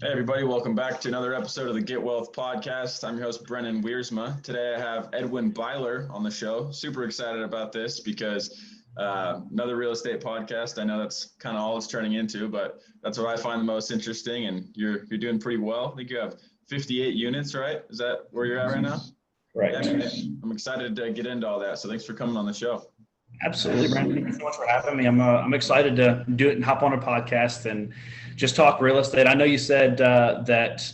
Hey everybody, welcome back to another episode of the Get Wealth podcast. I'm your host, Brennan Wiersma. Today I have Edwin Byler on the show. Super excited about this because another real estate podcast. I know that's kind of all it's turning into, but that's what I find the most interesting, and you're doing pretty well. I think you have 58 units, right? Is that where you're at right now? Right. Yeah, I'm excited to get into all that, so thanks for coming on the show. Absolutely, Brandon. Thank you so much for having me. I'm excited to do it and hop on a podcast and just talk real estate. I know you said that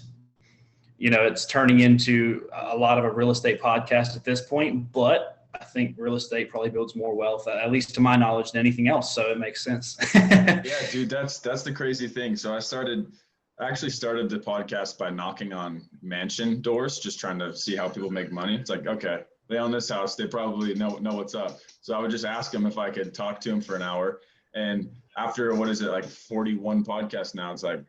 it's turning into a lot of a real estate podcast at this point, but I think real estate probably builds more wealth, at least to my knowledge, than anything else. So it makes sense. Yeah, dude, that's the crazy thing. So I actually started the podcast by knocking on mansion doors, just trying to see how people make money. It's like, okay, they own this house, they probably know what's up. So I would just ask them if I could talk to them for an hour. And after, 41 podcasts now, it's like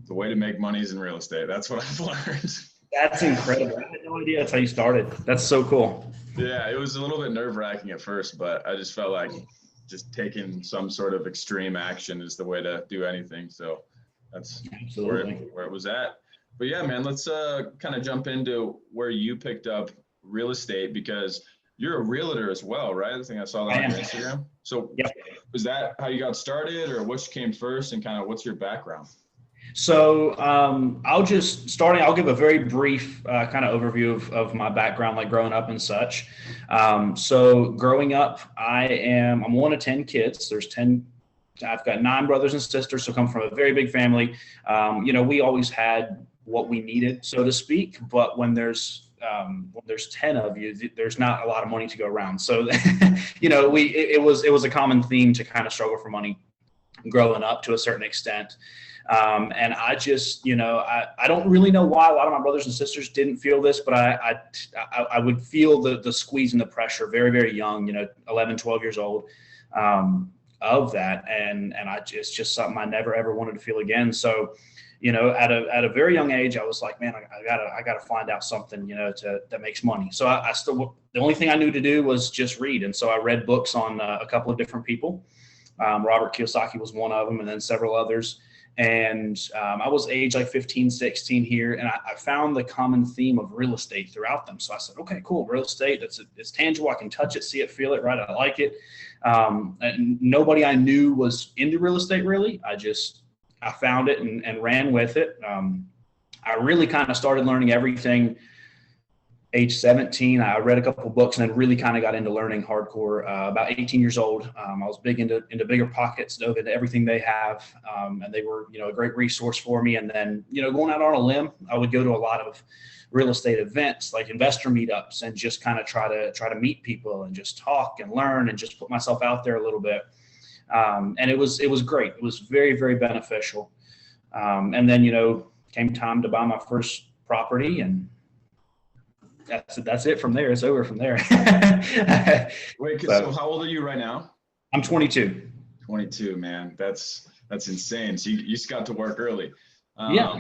the way to make money is in real estate. That's what I've learned. That's incredible. I had no idea that's how you started. That's so cool. Yeah, it was a little bit nerve-wracking at first, but I just felt like just taking some sort of extreme action is the way to do anything. So that's where it was at. But yeah, man, let's kind of jump into where you picked up real estate, because you're a realtor as well, right? I think I saw that on your Instagram. So yep. Was that how you got started, or which came first, and kind of what's your background? So I'll give a very brief kind of overview of my background, like growing up and such. So growing up, I'm one of 10 kids. I've got 9 brothers and sisters, so come from a very big family. We always had what we needed, so to speak, but when there's 10 of you, there's not a lot of money to go around. So, it was a common theme to kind of struggle for money growing up to a certain extent. And I just, I don't really know why a lot of my brothers and sisters didn't feel this, but I would feel the squeeze and the pressure very, very young, 11, 12 years old, of that. And it's just something I never, ever wanted to feel again. So, at a very young age, I was like, man, I gotta find out something, that makes money. So the only thing I knew to do was just read. And so I read books on a couple of different people. Robert Kiyosaki was one of them, and then several others. And I was age like 15, 16 here. And I found the common theme of real estate throughout them. So I said, okay, cool. Real estate, it's tangible. I can touch it, see it, feel it, right? I like it. And nobody I knew was into real estate, really. I found it and ran with it. I really kind of started learning everything age 17. I read a couple of books and then really kind of got into learning hardcore about 18 years old. I was big into Bigger Pockets, dove into everything they have. And they were, a great resource for me. And then, going out on a limb, I would go to a lot of real estate events, like investor meetups, and just kind of try to meet people and just talk and learn and just put myself out there a little bit. And it was great. It was very, very beneficial. And then, came time to buy my first property, and that's it from there. It's over from there. Wait, so how old are you right now? I'm 22. 22, man. That's insane. So you just got to work early. Yeah.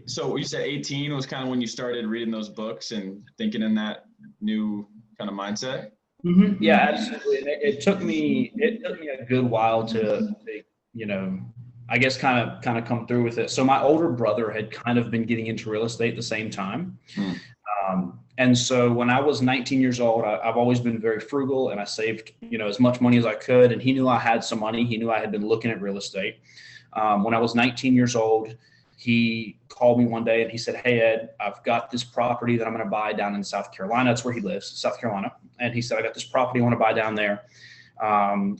So you said 18 was kind of when you started reading those books and thinking in that new kind of mindset? Mm-hmm. Yeah, absolutely. And it took me a good while to I guess kind of come through with it. So my older brother had kind of been getting into real estate at the same time. And so when I was 19 years old, I've always been very frugal, and I saved, as much money as I could. And he knew I had some money. He knew I had been looking at real estate. When I was 19 years old, he called me one day and he said, "Hey, Ed, I've got this property that I'm going to buy down in South Carolina." That's where he lives, South Carolina. And he said, "I got this property I want to buy down there.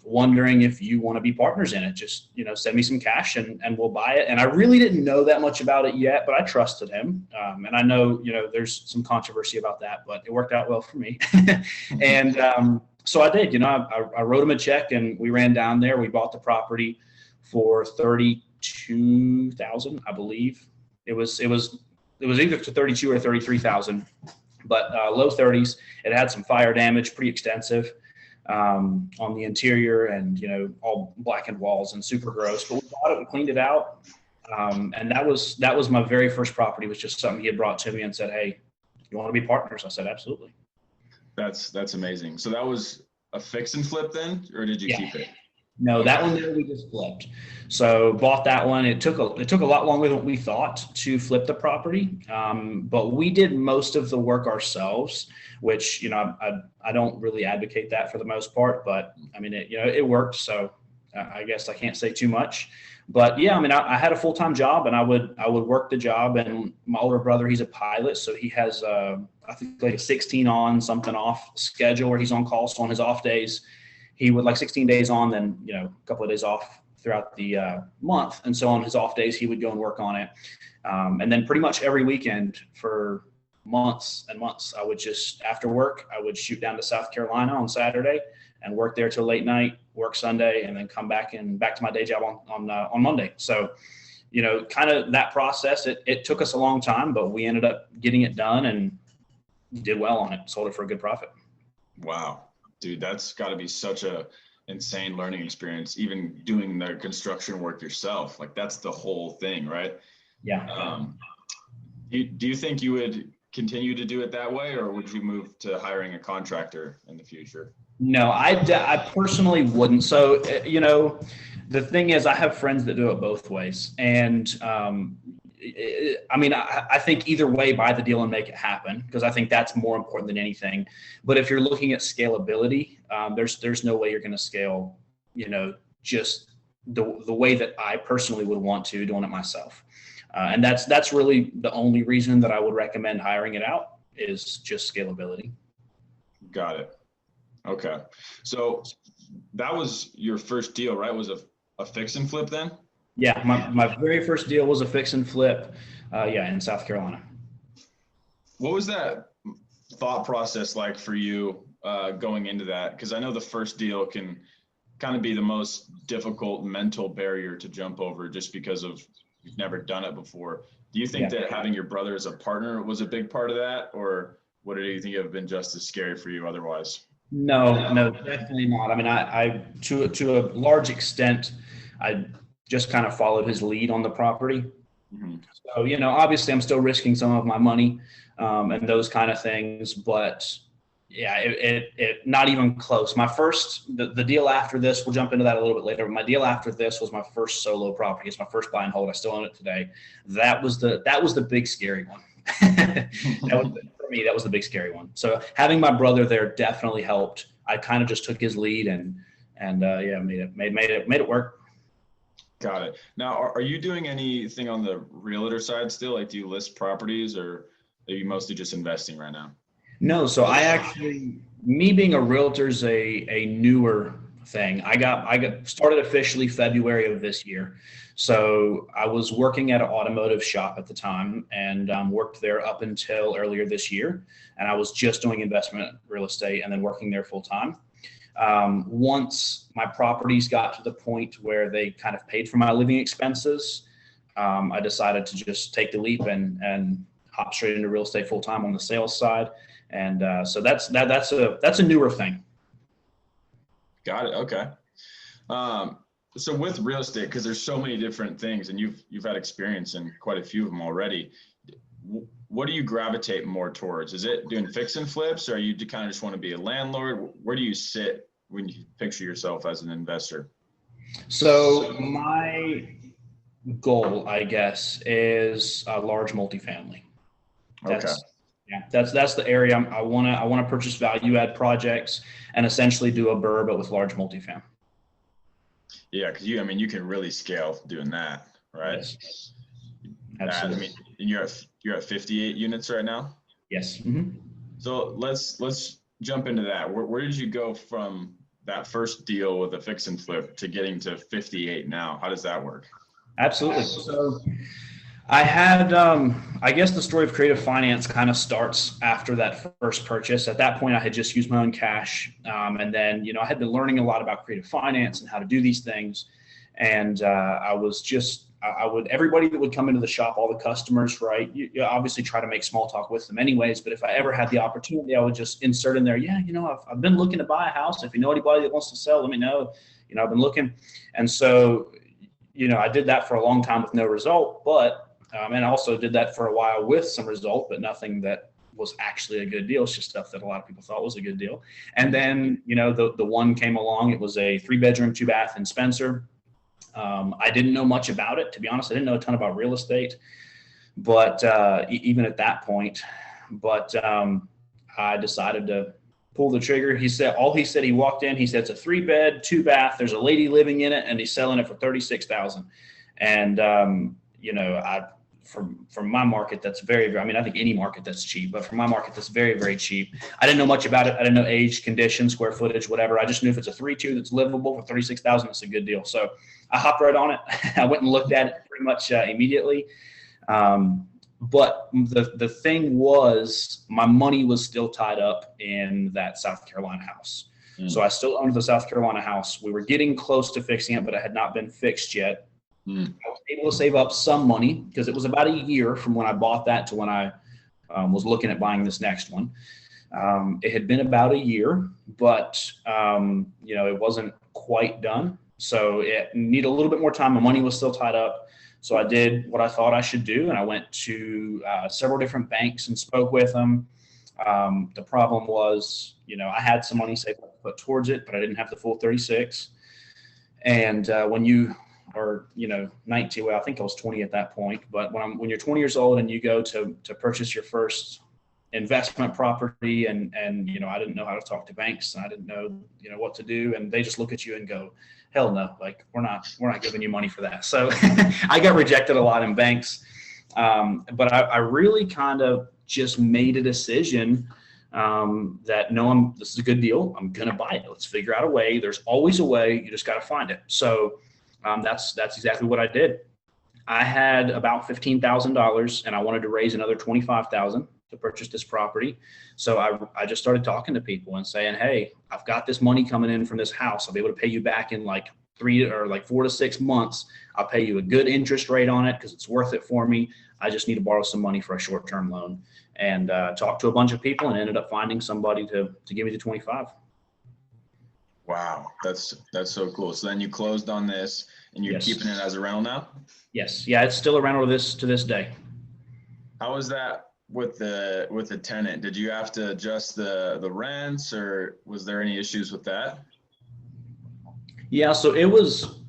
Wondering if you want to be partners in it. Just, send me some cash and we'll buy it." And I really didn't know that much about it yet, but I trusted him. And I know, there's some controversy about that, but it worked out well for me. And so I did, I wrote him a check and we ran down there. We bought the property for $32,000, I believe. It was either to 32 or 33,000, but low 30s. It had some fire damage, pretty extensive. On the interior, and all blackened walls and super gross, but we bought it, we cleaned it out. And that was my very first property. It was just something he had brought to me and said, "Hey, you want to be partners?" I said, "Absolutely." That's amazing. So that was a fix and flip then, or did you keep it? No, Okay. that one there we just flipped. So bought that one. It took a lot longer than we thought to flip the property, but we did most of the work ourselves, which I don't really advocate that for the most part, but I mean it worked. So I guess I can't say too much. But yeah, I mean I had a full-time job and I would work the job, and my older brother, he's a pilot, so he has I think like a 16 on something off schedule where he's on call. So on his off days, he would like 16 days on, then a couple of days off throughout the month. And so on his off days, he would go and work on it. And then pretty much every weekend for months and months, I would just, after work, I would shoot down to South Carolina on Saturday and work there till late night, work Sunday, and then come back to my day job on Monday. So, kind of that process, it took us a long time, but we ended up getting it done and did well on it, sold it for a good profit. Wow. Dude, that's got to be such a insane learning experience, even doing the construction work yourself. Like that's the whole thing, right? Yeah. Do you think you would continue to do it that way, or would you move to hiring a contractor in the future? No, I personally wouldn't. So, the thing is, I have friends that do it both ways. And I mean, I think either way, buy the deal and make it happen, because I think that's more important than anything. But if you're looking at scalability, there's no way you're going to scale, just the way that I personally would want to doing it myself. And that's really the only reason that I would recommend hiring it out, is just scalability. Got it. Okay. So that was your first deal, right? Was a fix and flip then? Yeah, my very first deal was a fix and flip, in South Carolina. What was that thought process like for you going into that? Because I know the first deal can kind of be the most difficult mental barrier to jump over, just because of you've never done it before. Do you think that having your brother as a partner was a big part of that, or would it, you think it have been just as scary for you otherwise? No, definitely not. I mean, I to a large extent, I just kind of followed his lead on the property. Mm-hmm. So, obviously I'm still risking some of my money and those kind of things, but yeah, it not even close. My first, the deal after this, we'll jump into that a little bit later, but my deal after this was my first solo property. It's my first buy and hold. I still own it today. That was the big scary one. For me, that was the big scary one. So having my brother there definitely helped. I kind of just took his lead and made it work. Got it. Now, are you doing anything on the realtor side still? Like, do you list properties, or are you mostly just investing right now? No, so me being a realtor is a newer thing. I got started officially February of this year. So I was working at an automotive shop at the time, and worked there up until earlier this year. And I was just doing investment real estate and then working there full time. Once my properties got to the point where they kind of paid for my living expenses, I decided to just take the leap and hop straight into real estate full time on the sales side. And so that's a newer thing. Got it. Okay. So with real estate, because there's so many different things, and you've had experience in quite a few of them already, what do you gravitate more towards? Is it doing fix and flips, or are you kind of just want to be a landlord? Where do you sit when you picture yourself as an investor? So my goal, I guess, is a large multifamily. That's the area I want to purchase value add projects and essentially do a BRRRR, but with large multifamily. Yeah, because you can really scale doing that, right? Yes. Absolutely. You're at 58 units right now? Yes. Mm-hmm. So let's jump into that. Where did you go from that first deal with a fix and flip to getting to 58 now? How does that work? Absolutely. So I had, I guess the story of creative finance kind of starts after that first purchase. At that point, I had just used my own cash. And then, I had been learning a lot about creative finance and how to do these things. And everybody that would come into the shop, all the customers, right? You obviously try to make small talk with them anyways, but if I ever had the opportunity, I would just insert in there, I've been looking to buy a house. If you know anybody that wants to sell, let me know. I've been looking. And so, I did that for a long time with no result, but, and I also did that for a while with some result, but nothing that was actually a good deal. It's just stuff that a lot of people thought was a good deal. And then, the one came along. It was a 3-bedroom, 2-bath in Spencer. I didn't know much about it, to be honest. I didn't know a ton about real estate, but even at that point, I decided to pull the trigger. He said, he walked in, he said, it's a 3-bed, 2-bath. There's a lady living in it and he's selling it for $36,000. And, from my market, that's very, very, I mean, I think any market that's cheap, but for my market, that's very, very cheap. I didn't know much about it. I didn't know age, condition, square footage, whatever. I just knew if it's a 3-2 that's livable for $36,000, that's a good deal. So I hopped right on it. I went and looked at it pretty much immediately. But the thing was, my money was still tied up in that South Carolina house. So I still owned the South Carolina house. We were getting close to fixing it, but it had not been fixed yet. I was able to save up some money because it was about a year from when I bought that to when I was looking at buying this next one. It had been about a year, but it wasn't quite done. So it needed a little bit more time. My money was still tied up. So I did what I thought I should do. And I went to several different banks and spoke with them. The problem was, I had some money saved up to put towards it, but I didn't have the full 36. And when you are, 19, well, I think I was 20 at that point, but when you're 20 years old and you go to purchase your first investment property and I didn't know how to talk to banks and I didn't know, what to do. And they just look at you and go, hell no, like we're not giving you money for that. So I got rejected a lot in banks. But I really kind of just made a decision that no, this is a good deal. I'm going to buy it. Let's figure out a way. There's always a way. You just got to find it. So that's exactly what I did. I had about $15,000 and I wanted to raise another $25,000 to purchase this property. So I just started talking to people and saying, hey, I've got this money coming in from this house. I'll be able to pay you back in like 4 to 6 months. I'll pay you a good interest rate on it because it's worth it for me. I just need to borrow some money for a short-term loan, and talked to a bunch of people and ended up finding somebody to give me the 25. Wow, that's so cool. So then you closed on this and you're keeping it as a rental now? Yes. Yeah, it's still a rental to this day. How was that with the tenant? Did you have to adjust the rents, or was there any issues with that? Yeah, so it was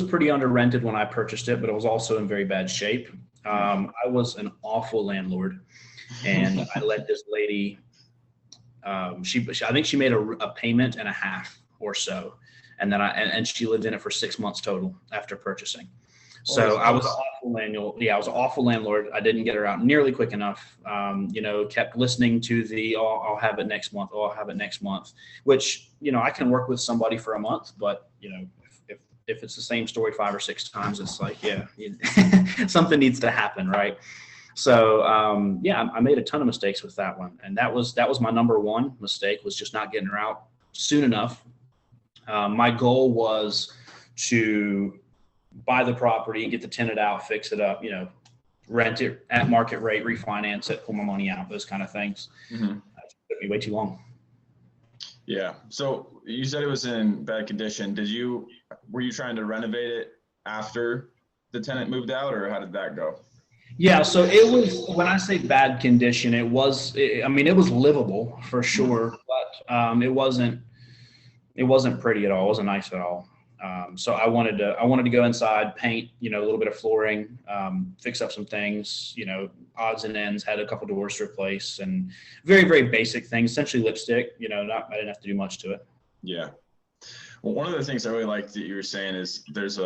pretty under rented when I purchased it, but it was also in very bad shape. I was an awful landlord, and I let this lady, I think she made a payment and a half or so. And then and she lived in it for 6 months total after purchasing. So I was an awful landlord. Yeah, I was an awful landlord. I didn't get her out nearly quick enough. Kept listening to I'll have it next month. Oh, I'll have it next month, which, I can work with somebody for a month, but if it's the same story 5 or 6 times, it's like, yeah, something needs to happen. Right. So, I made a ton of mistakes with that one. And that was my number one mistake, was just not getting her out soon enough. My goal was to buy the property, get the tenant out, fix it up, rent it at market rate, refinance it, pull my money out, those kind of things. Mm-hmm. It took me way too long. Yeah. So you said it was in bad condition. Were you trying to renovate it after the tenant moved out, or how did that go? Yeah. So it was, when I say bad condition, it was livable for sure, but it wasn't pretty at all. It wasn't nice at all. So I wanted to go inside, paint, a little bit of flooring, fix up some things, odds and ends, had a couple doors to replace, and very, very basic things, essentially lipstick, I didn't have to do much to it. Yeah. Well, one of the things I really liked that you were saying is there's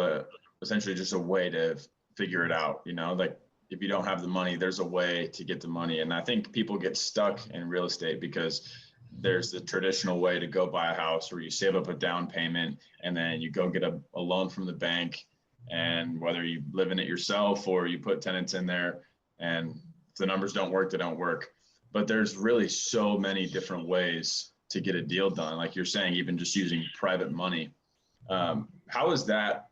essentially just a way to figure it out, like if you don't have the money, there's a way to get the money. And I think people get stuck in real estate because there's the traditional way to go buy a house where you save up a down payment and then you go get a loan from the bank, and whether you live in it yourself or you put tenants in there, and if the numbers don't work, they don't work. But there's really so many different ways to get a deal done. Like you're saying, even just using private money. How is that?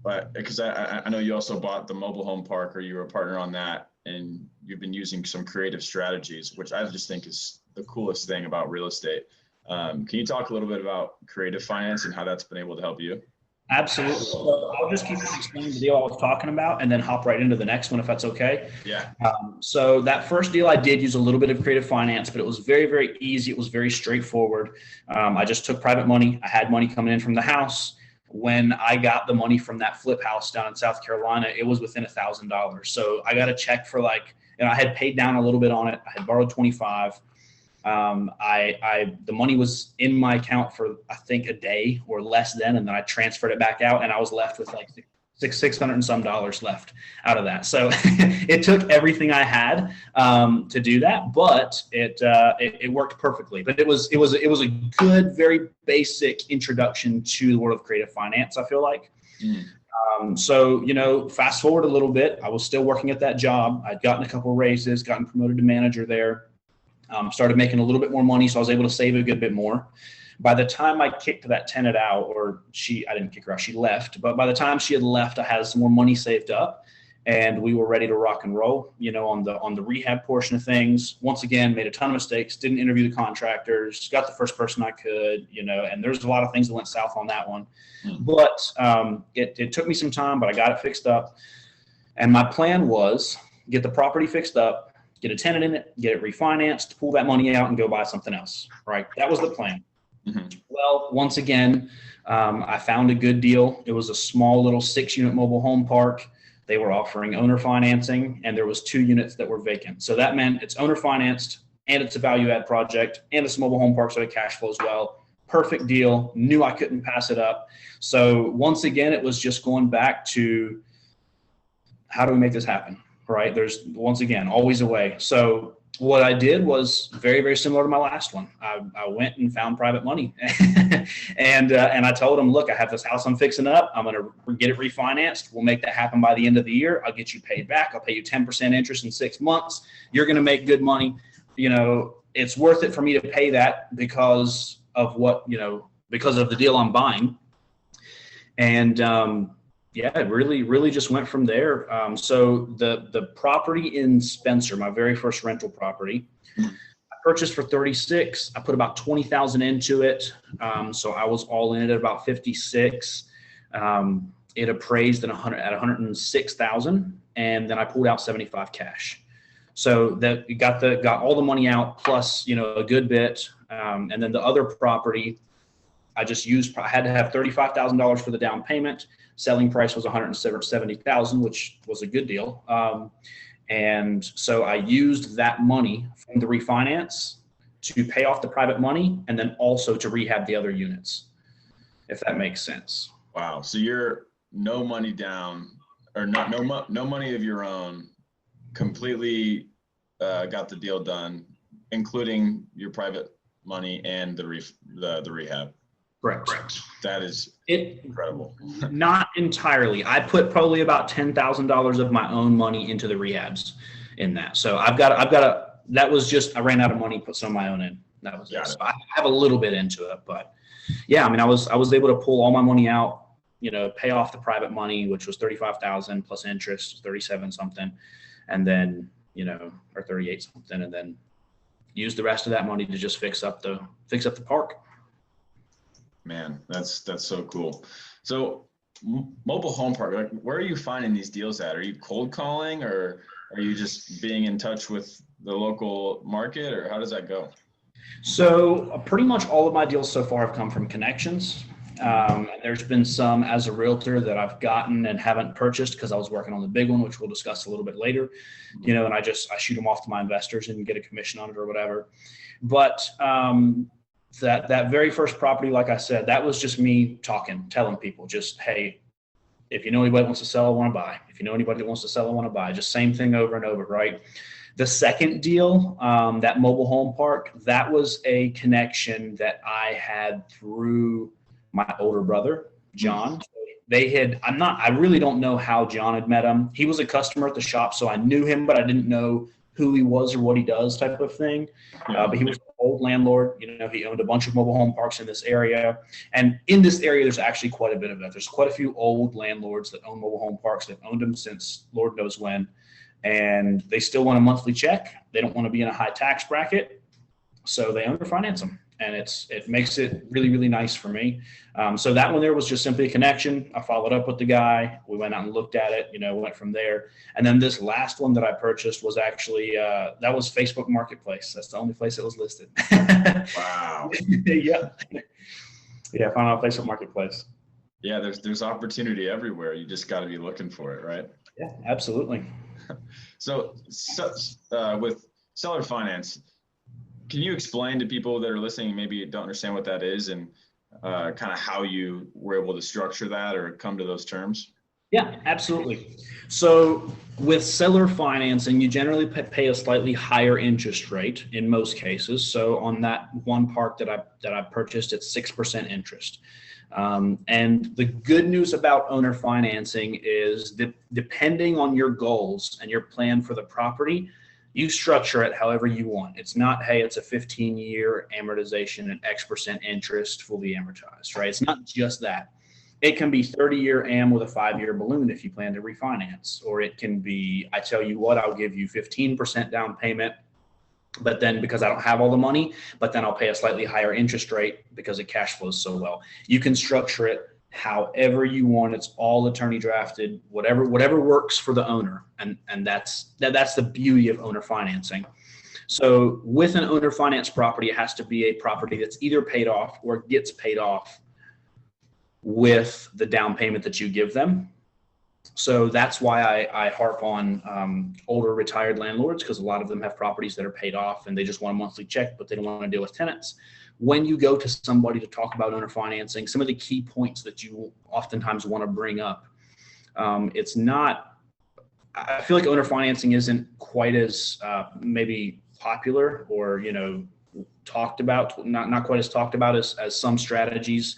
But because I know you also bought the mobile home park, or you were a partner on that, and you've been using some creative strategies, which I just think is the coolest thing about real estate. Can you talk a little bit about creative finance and how that's been able to help you? Absolutely. So I'll just keep explaining the deal I was talking about and then hop right into the next one if that's okay. Yeah. So that first deal I did use a little bit of creative finance, but it was very, very easy. It was very straightforward. I just took private money. I had money coming in from the house. When I got the money from that flip house down in South Carolina, it was within $1,000. So I got a check for I had paid down a little bit on it. I had borrowed 25. The money was in my account for I think a day or less then, and then I transferred it back out, and I was left with like $600 and some left out of that. So it took everything I had to do that, but it worked perfectly. But it was a good, very basic introduction to the world of creative finance, I feel like. So, fast forward a little bit, I was still working at that job. I'd gotten a couple of raises, gotten promoted to manager there. Started making a little bit more money, so I was able to save a good bit more. By the time I kicked that tenant out, I didn't kick her out, she left. But by the time she had left, I had some more money saved up, and we were ready to rock and roll. On the rehab portion of things. Once again, made a ton of mistakes. Didn't interview the contractors. Got the first person I could. And there's a lot of things that went south on that one. But it took me some time, but I got it fixed up. And my plan was get the property fixed up, get a tenant in it, get it refinanced, pull that money out and go buy something else, right? That was the plan. Well, once again, I found a good deal. It was a small little 6-unit mobile home park. They were offering owner financing, and there was 2 units that were vacant. So that meant it's owner financed, and it's a value add project, and it's a mobile home park, so it cash flows well. Perfect deal. Knew I couldn't pass it up. So once again, it was just going back to how do we make this happen? Right? There's, once again, always a way. So what I did was very, very similar to my last one. I went and found private money and I told them, look, I have this house I'm fixing up. I'm going to get it refinanced. We'll make that happen by the end of the year. I'll get you paid back. I'll pay you 10% interest in 6 months. You're going to make good money. It's worth it for me to pay that because of because of the deal I'm buying. And, it really just went from there. So the property in Spencer, my very first rental property, I purchased for 36. I put about 20,000 into it. So I was all in it at about 56. It appraised at 106,000, and then I pulled out 75 cash. So that got all the money out plus a good bit. And then the other property, I had to have $35,000 for the down payment. Selling price was $170,000, which was a good deal. And so I used that money from the refinance to pay off the private money and then also to rehab the other units, if that makes sense. Wow. So you're no money down or no money of your own, completely got the deal done, including your private money and the rehab. Correct. That is incredible. Not entirely. I put probably about $10,000 of my own money into the rehabs in that. So that was just, I ran out of money, put some of my own in. That was it. So I have a little bit into it, but yeah, I was able to pull all my money out, pay off the private money, which was 35,000 plus interest, 37 something. And then, or 38 something. And then use the rest of that money to just fix up the park. Man, that's so cool. So mobile home park, where are you finding these deals at? Are you cold calling, or are you just being in touch with the local market, or how does that go? So pretty much all of my deals so far have come from connections. There's been some as a realtor that I've gotten and haven't purchased because I was working on the big one, which we'll discuss a little bit later, and I shoot them off to my investors and get a commission on it or whatever. But, that very first property, like I said, that was just me telling people just, hey, if you know anybody that wants to sell, I want to buy. If you know anybody that wants to sell, I want to buy. Just same thing over and over, right? The second deal, that mobile home park, that was a connection that I had through my older brother, John. I really don't know how John had met him. He was a customer at the shop, so I knew him, but I didn't know who he was or what he does type of thing. But he was an old landlord. He owned a bunch of mobile home parks in this area. And in this area, there's actually quite a bit of that. There's quite a few old landlords that own mobile home parks. They've owned them since Lord knows when. And they still want a monthly check. They don't want to be in a high tax bracket. So they owner finance them. and it makes it really, really nice for me. So that one there was just simply a connection. I followed up with the guy. We went out and looked at it, went from there. And then this last one that I purchased was actually, that was Facebook Marketplace. That's the only place it was listed. Wow. Yeah. Yeah, I found out Facebook Marketplace. Yeah, there's opportunity everywhere. You just got to be looking for it, right? Yeah, absolutely. So with seller finance, can you explain to people that are listening, maybe don't understand what that is, and kind of how you were able to structure that or come to those terms? Yeah, absolutely. So with seller financing, you generally pay a slightly higher interest rate in most cases. So on that one park that I purchased, it's 6% interest. And the good news about owner financing is depending on your goals and your plan for the property, you structure it however you want. It's not, hey, it's a 15-year amortization and X% interest fully amortized, right? It's not just that. It can be 30-year am with a 5-year balloon if you plan to refinance, or it can be, I tell you what, I'll give you 15% down payment, but then because I don't have all the money, but then I'll pay a slightly higher interest rate because it cash flows so well. You can structure it however you want. It's all attorney drafted, whatever works for the owner. And that's the beauty of owner financing. So with an owner finance property, it has to be a property that's either paid off or gets paid off with the down payment that you give them. So that's why I harp on older retired landlords, because a lot of them have properties that are paid off and they just want a monthly check, but they don't want to deal with tenants. When you go to somebody to talk about owner financing, some of the key points that you oftentimes want to bring up, it's not, I feel like owner financing isn't quite as maybe popular or, talked about, not quite as talked about as some strategies.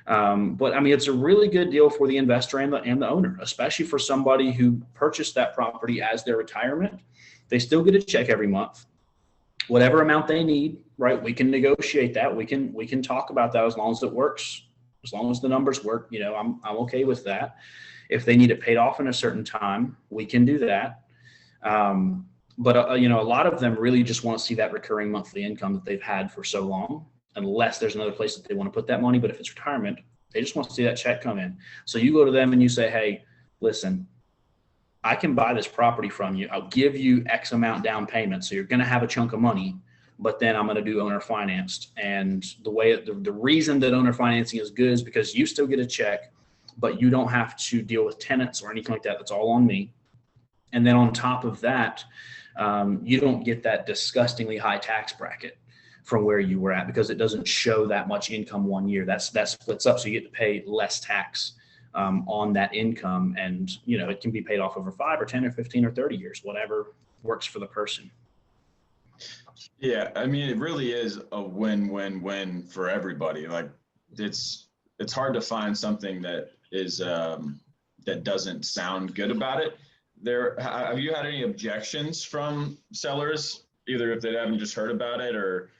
But I mean, it's a really good deal for the investor and the owner, especially for somebody who purchased that property as their retirement. They still get a check every month, whatever amount they need, right? We can negotiate that. We can talk about that as long as it works, as long as the numbers work. I'm okay with that. If they need it paid off in a certain time, we can do that. But a lot of them really just want to see that recurring monthly income that they've had for so long, unless there's another place that they want to put that money. But if it's retirement, they just want to see that check come in. So you go to them and you say, hey, listen, I can buy this property from you. I'll give you X amount down payment. So you're going to have a chunk of money, but then I'm going to do owner financed. And the reason that owner financing is good is because you still get a check, but you don't have to deal with tenants or anything like that. That's all on me. And then on top of that, you don't get that disgustingly high tax bracket from where you were at, because it doesn't show that much income one year. That splits up, so you get to pay less tax on that income, and it can be paid off over 5 or 10 or 15 or 30 years, whatever works for the person. Yeah, I mean, it really is a win-win-win for everybody. Like, it's hard to find something that is that doesn't sound good about it. Have you had any objections from sellers, either if they haven't just heard about it or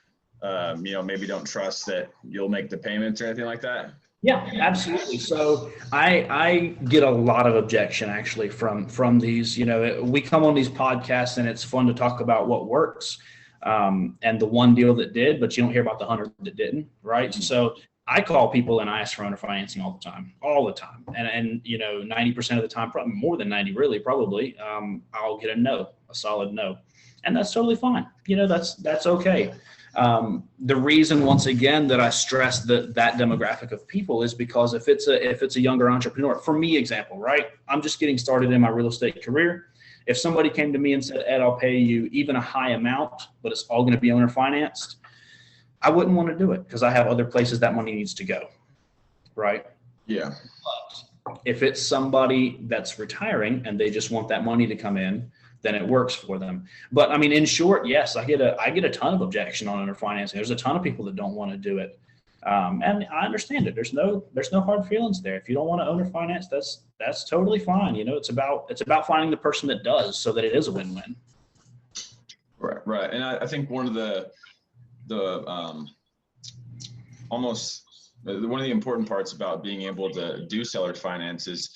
maybe don't trust that you'll make the payments or anything like that? Yeah, absolutely. So I get a lot of objection actually from these. We come on these podcasts and it's fun to talk about what works and the one deal that did, but you don't hear about the 100 that didn't, right? Mm-hmm. So I call people and I ask for owner financing all the time. And 90% of the time, probably more than 90 really, probably, I'll get a no, a solid no. And that's totally fine. That's okay. The reason, once again, that I stress that demographic of people is because if it's a younger entrepreneur, for me, example, right? I'm just getting started in my real estate career. If somebody came to me and said, Ed, I'll pay you even a high amount, but it's all going to be owner financed, I wouldn't want to do it because I have other places that money needs to go, right? Yeah. But if it's somebody that's retiring and they just want that money to come in, then it works for them. But I mean, in short, yes, I get a ton of objection on owner financing. There's a ton of people that don't want to do it. And I understand it. There's no hard feelings there. If you don't want to owner finance, that's totally fine. It's about finding the person that does, so that it is a win-win. Right. And I think one of the one of the important parts about being able to do seller finance is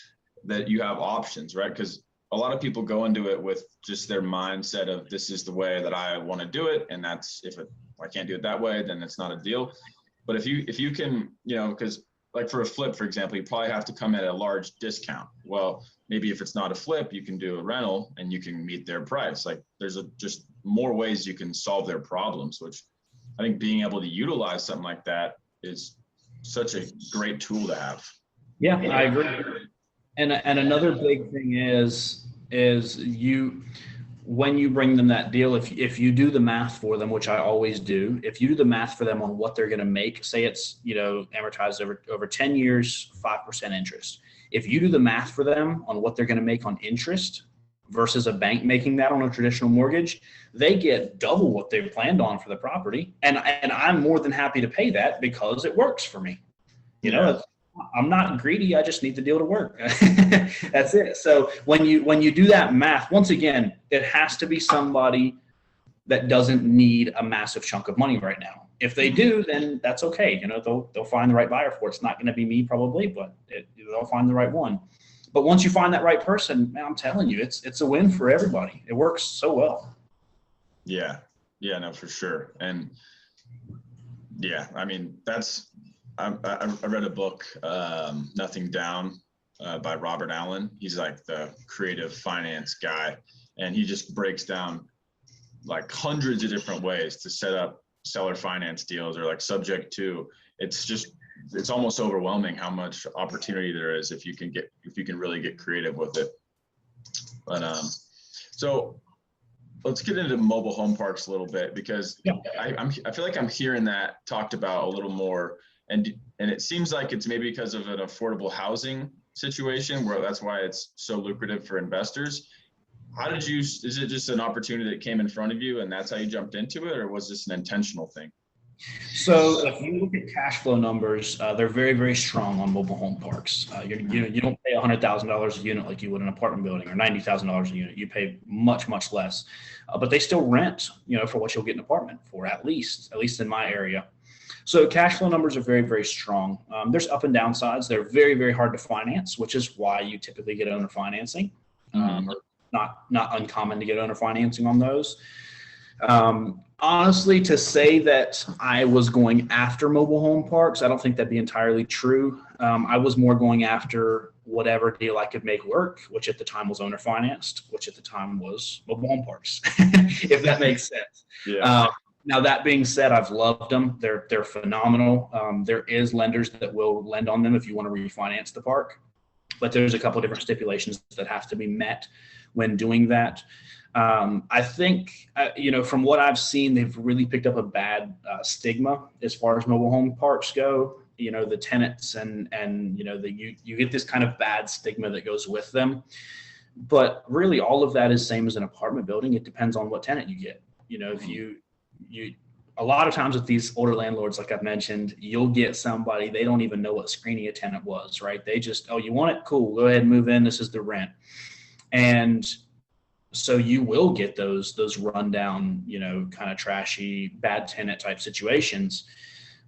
that you have options, right? Because a lot of people go into it with just their mindset of, this is the way that I want to do it. And that's, if I can't do it that way, then it's not a deal. But if you can, because like for a flip, for example, you probably have to come at a large discount. Well, maybe if it's not a flip, you can do a rental and you can meet their price. Like there's just more ways you can solve their problems, which I think being able to utilize something like that is such a great tool to have. Yeah, I agree. And another big thing is when you bring them that deal, if you do the math for them, which I always do, if you do the math for them on what they're going to make, say it's, amortized over 10 years, 5% interest. If you do the math for them on what they're going to make on interest versus a bank making that on a traditional mortgage, they get double what they've planned on for the property. And I'm more than happy to pay that because it works for me. I'm not greedy. I just need the deal to work. That's it. So when you do that math, once again, it has to be somebody that doesn't need a massive chunk of money right now. If they do, then that's okay. They'll find the right buyer for it. It's not going to be me probably, but they'll find the right one. But once you find that right person, man, I'm telling you, it's a win for everybody. It works so well. Yeah, no, for sure. And yeah, I mean, I read a book, Nothing Down, by Robert Allen. He's like the creative finance guy, and he just breaks down like hundreds of different ways to set up seller finance deals, or like subject to. It's almost overwhelming how much opportunity there is if you can really get creative with it. But so let's get into mobile home parks a little bit, because I feel like I'm hearing that talked about a little more. And it seems like it's maybe because of an affordable housing situation where that's why it's so lucrative for investors. Is it just an opportunity that came in front of you and that's how you jumped into it, or was this an intentional thing? So if you look at cash flow numbers, they're very, very strong on mobile home parks. You don't pay $100,000 a unit like you would an apartment building, or $90,000 a unit. You pay much, much less, but they still rent, for what you'll get an apartment for, at least in my area. So cash flow numbers are very, very strong. There's up and downsides. They're very, very hard to finance, which is why you typically get owner financing. Or not uncommon to get owner financing on those. Honestly, to say that I was going after mobile home parks, I don't think that'd be entirely true. I was more going after whatever deal I could make work, which at the time was owner financed, which at the time was mobile home parks, if that makes sense. Yeah. Now, that being said, I've loved them. They're phenomenal. There is lenders that will lend on them if you want to refinance the park, but there's a couple of different stipulations that have to be met when doing that. I think, from what I've seen, they've really picked up a bad stigma as far as mobile home parks go. The tenants and you get this kind of bad stigma that goes with them. But really, all of that is same as an apartment building. It depends on what tenant you get. If you a lot of times with these older landlords, like I've mentioned, you'll get somebody, they don't even know what screening a tenant was, right? They just, oh, you want it? Cool. Go ahead and move in. This is the rent. And so you will get those rundown, kind of trashy, bad tenant type situations.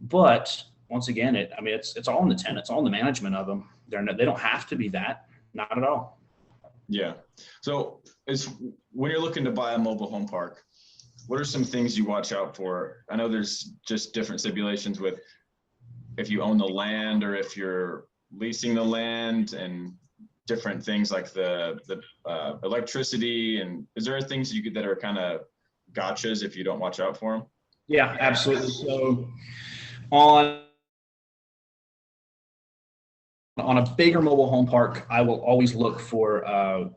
But once again, it's all in the tenant, it's all in the management of them. They don't have to be that, not at all. Yeah. So when you're looking to buy a mobile home park, what are some things you watch out for? I know there's just different stipulations with if you own the land or if you're leasing the land, and different things like the electricity. And is there things that are kind of gotchas if you don't watch out for them? Yeah, absolutely. So on a bigger mobile home park, I will always look for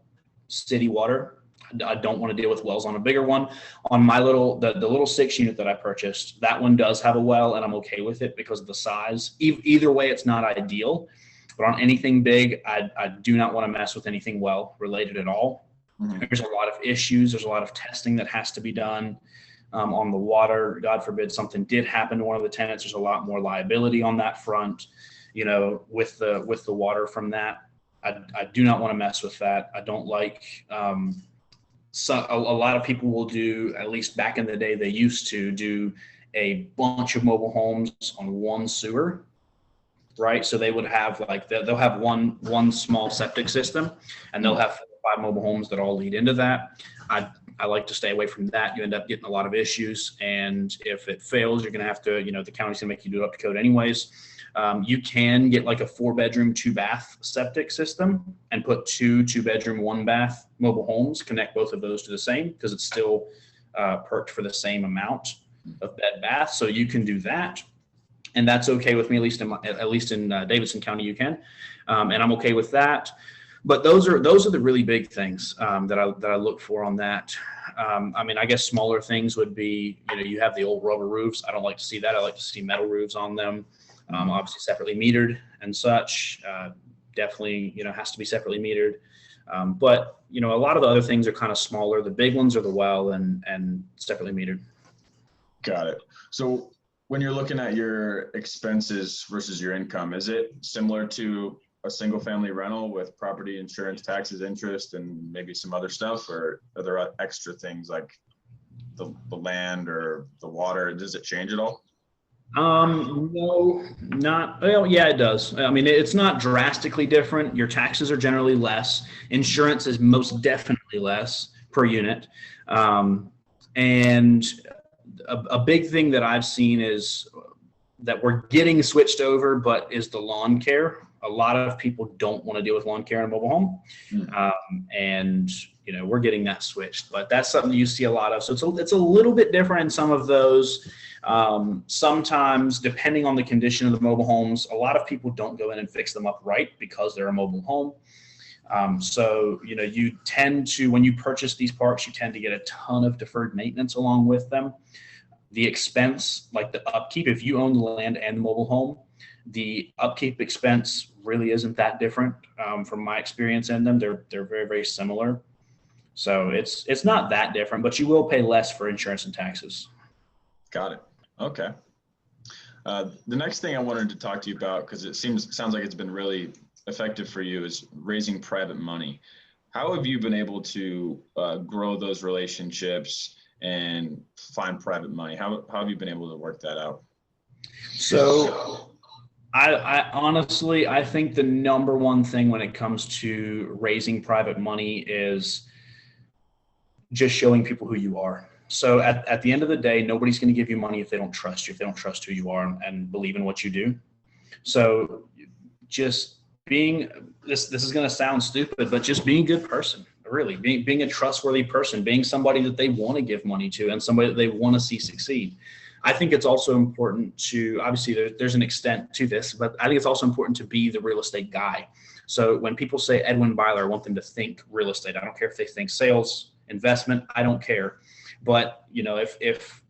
city water. I don't want to deal with wells on a bigger one. On my the little 6 unit that I purchased, that one does have a well, and I'm okay with it because of the size. Either way, it's not ideal. But on anything big, I do not want to mess with anything well related at all. Mm-hmm. There's a lot of issues. There's a lot of testing that has to be done on the water. God forbid something did happen to one of the tenants. There's a lot more liability on that front, with the water from that. I do not want to mess with that. I don't like. So a lot of people will do, at least back in the day, they used to do a bunch of mobile homes on one sewer, right? So they would have they'll have one small septic system, and they'll have 4 or 5 mobile homes that all lead into that. I I like to stay away from that. You end up getting a lot of issues. And if it fails, you're going to have to, the county's going to make you do it up to code anyways. You can get like a 4-bedroom, 2-bath septic system and put 2-bedroom, 1-bath mobile homes, connect both of those to the same, because it's still perked for the same amount of bed bath. So you can do that. And that's okay with me, at least in Davidson County, you can. And I'm okay with that. But those are the really big things that I look for on that. I guess smaller things would be, you have the old rubber roofs. I don't like to see that. I like to see metal roofs on them, obviously separately metered and such. Definitely, has to be separately metered. But a lot of the other things are kind of smaller. The big ones are the well and separately metered. Got it. So when you're looking at your expenses versus your income, is it similar to a single family rental with property insurance, taxes, interest, and maybe some other stuff, or are there extra things like the land or the water? Does it change at all? No, not, well, yeah, it does. It's not drastically different. Your taxes are generally less. Insurance is most definitely less per unit. And a big thing that I've seen is that we're getting switched over, but is the lawn care. A lot of people don't want to deal with lawn care in a mobile home. And we're getting that switched, but that's something you see a lot of. So it's a little bit different in some of those. Sometimes, depending on the condition of the mobile homes, a lot of people don't go in and fix them up right because they're a mobile home. So you tend to, when you purchase these parks, you tend to get a ton of deferred maintenance along with them. The expense, like the upkeep, if you own the land and the mobile home, the upkeep expense really isn't that different from my experience in them. They're very, very similar. So it's not that different, but you will pay less for insurance and taxes. Got it. Okay. The next thing I wanted to talk to you about, because it sounds like it's been really effective for you, is raising private money. How have you been able to grow those relationships and find private money? How have you been able to work that out? So I honestly, I think the number one thing when it comes to raising private money is just showing people who you are. So at the end of the day, nobody's going to give you money if they don't trust you, if they don't trust who you are and believe in what you do. So just being, this is going to sound stupid, but just being a good person, really being a trustworthy person, being somebody that they want to give money to and somebody that they want to see succeed. I think it's also important to, obviously there's an extent to this, but I think it's also important to be the real estate guy. So when people say Edwin Byler, I want them to think real estate. I don't care if they think sales, investment, I don't care. But if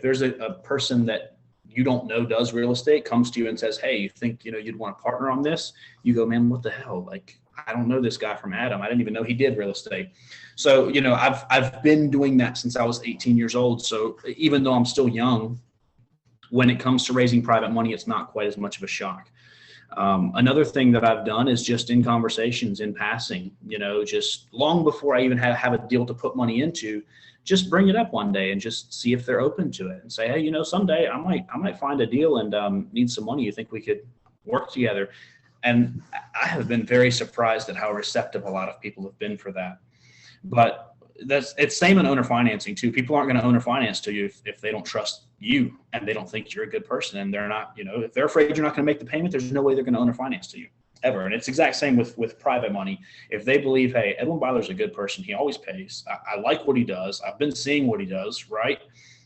there's a person that you don't know does real estate, comes to you and says, hey, you think you'd want to partner on this? You go, man, what the hell? Like, I don't know this guy from Adam. I didn't even know he did real estate. So I've been doing that since I was 18 years old. So even though I'm still young, when it comes to raising private money, it's not quite as much of a shock. Another thing that I've done is just in conversations, in passing, just long before I even have a deal to put money into, just bring it up one day and just see if they're open to it and say, hey, someday I might find a deal and need some money. You think we could work together? And I have been very surprised at how receptive a lot of people have been for that. But it's same in owner financing too. People aren't going to owner finance to you if they don't trust you and they don't think you're a good person, and they're not, if they're afraid you're not going to make the payment, there's no way they're going to owner finance to you ever. And it's exact same with private money. If they believe, hey, Edwin Byler's a good person, he always pays, I like what he does, I've been seeing what he does, right?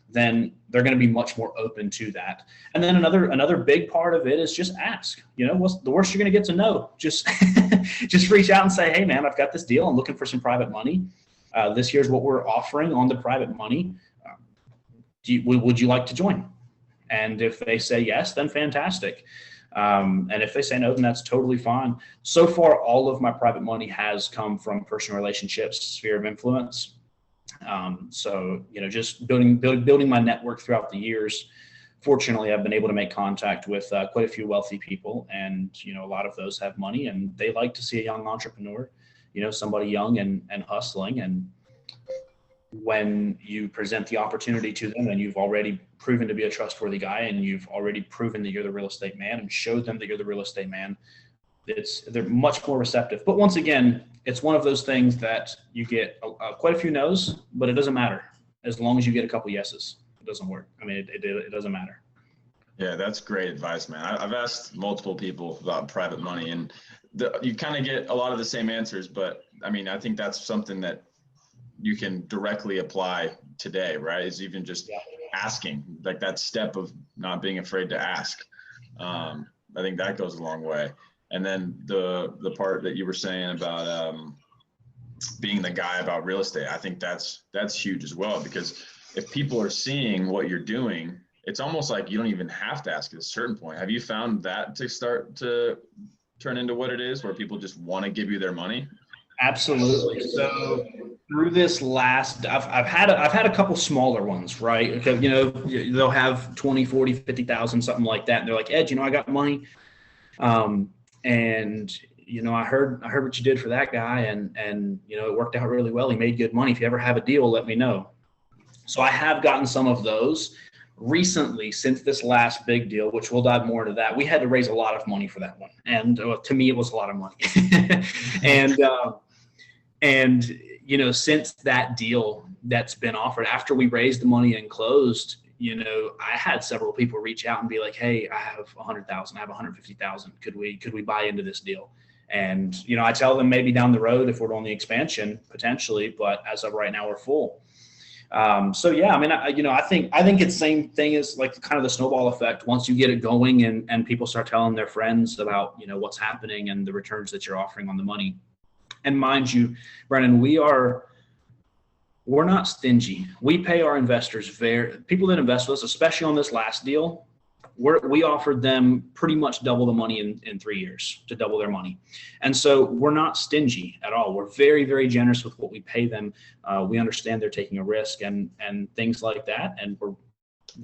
Then they're going to be much more open to that. And then another big part of it is just ask. What's the worst you're going to get to know? Just just reach out and say, hey man, I've got this deal, I'm looking for some private money. This here's what we're offering on the private money. Would you like to join? And if they say yes, then fantastic. And if they say no, then that's totally fine. So far, all of my private money has come from personal relationships, sphere of influence. So just building my network throughout the years. Fortunately, I've been able to make contact with quite a few wealthy people, and a lot of those have money, and they like to see a young entrepreneur, somebody young and hustling. And when you present the opportunity to them and you've already proven to be a trustworthy guy and you've already proven that you're the real estate man and showed them that you're the real estate man, they're much more receptive. But once again, it's one of those things that you get quite a few no's, but it doesn't matter. As long as you get a couple yeses, it doesn't work. I mean, it doesn't matter. Yeah, that's great advice, man. I've asked multiple people about private money, and you kind of get a lot of the same answers, but I mean, I think that's something that you can directly apply today, right? Is even just asking, like that step of not being afraid to ask. I think that goes a long way. And then the part that you were saying about being the guy about real estate, I think that's huge as well, because if people are seeing what you're doing, it's almost like you don't even have to ask at a certain point. Have you found that to start to turn into what it is, where people just want to give you their money? Absolutely. So through this last, I've had a couple smaller ones, right? Because, you know, they'll have 20, 40, 50,000, something like that. And they're like, Ed, you know, I got money. And, you know, I heard what you did for that guy, and, you know, it worked out really well. He made good money. If you ever have a deal, let me know. So I have gotten some of those. Recently, since this last big deal, which we'll dive more into that, we had to raise a lot of money for that one. And to me, it was a lot of money. And, you know, since that deal that's been offered, after we raised the money and closed, you know, I had several people reach out and be like, hey, I have 100,000, I have 150,000. Could we buy into this deal? And, you know, I tell them maybe down the road, if we're on the expansion, potentially, but as of right now, we're full. So yeah, I mean, I think it's the same thing as like kind of the snowball effect. Once you get it going and people start telling their friends about, you know, what's happening and the returns that you're offering on the money. And mind you, Brennan, we're not stingy. We pay our investors people that invest with us, especially on this last deal, we offered them pretty much double the money in 3 years to double their money. And so we're not stingy at all. We're very, very generous with what we pay them. We understand they're taking a risk and things like that. And we're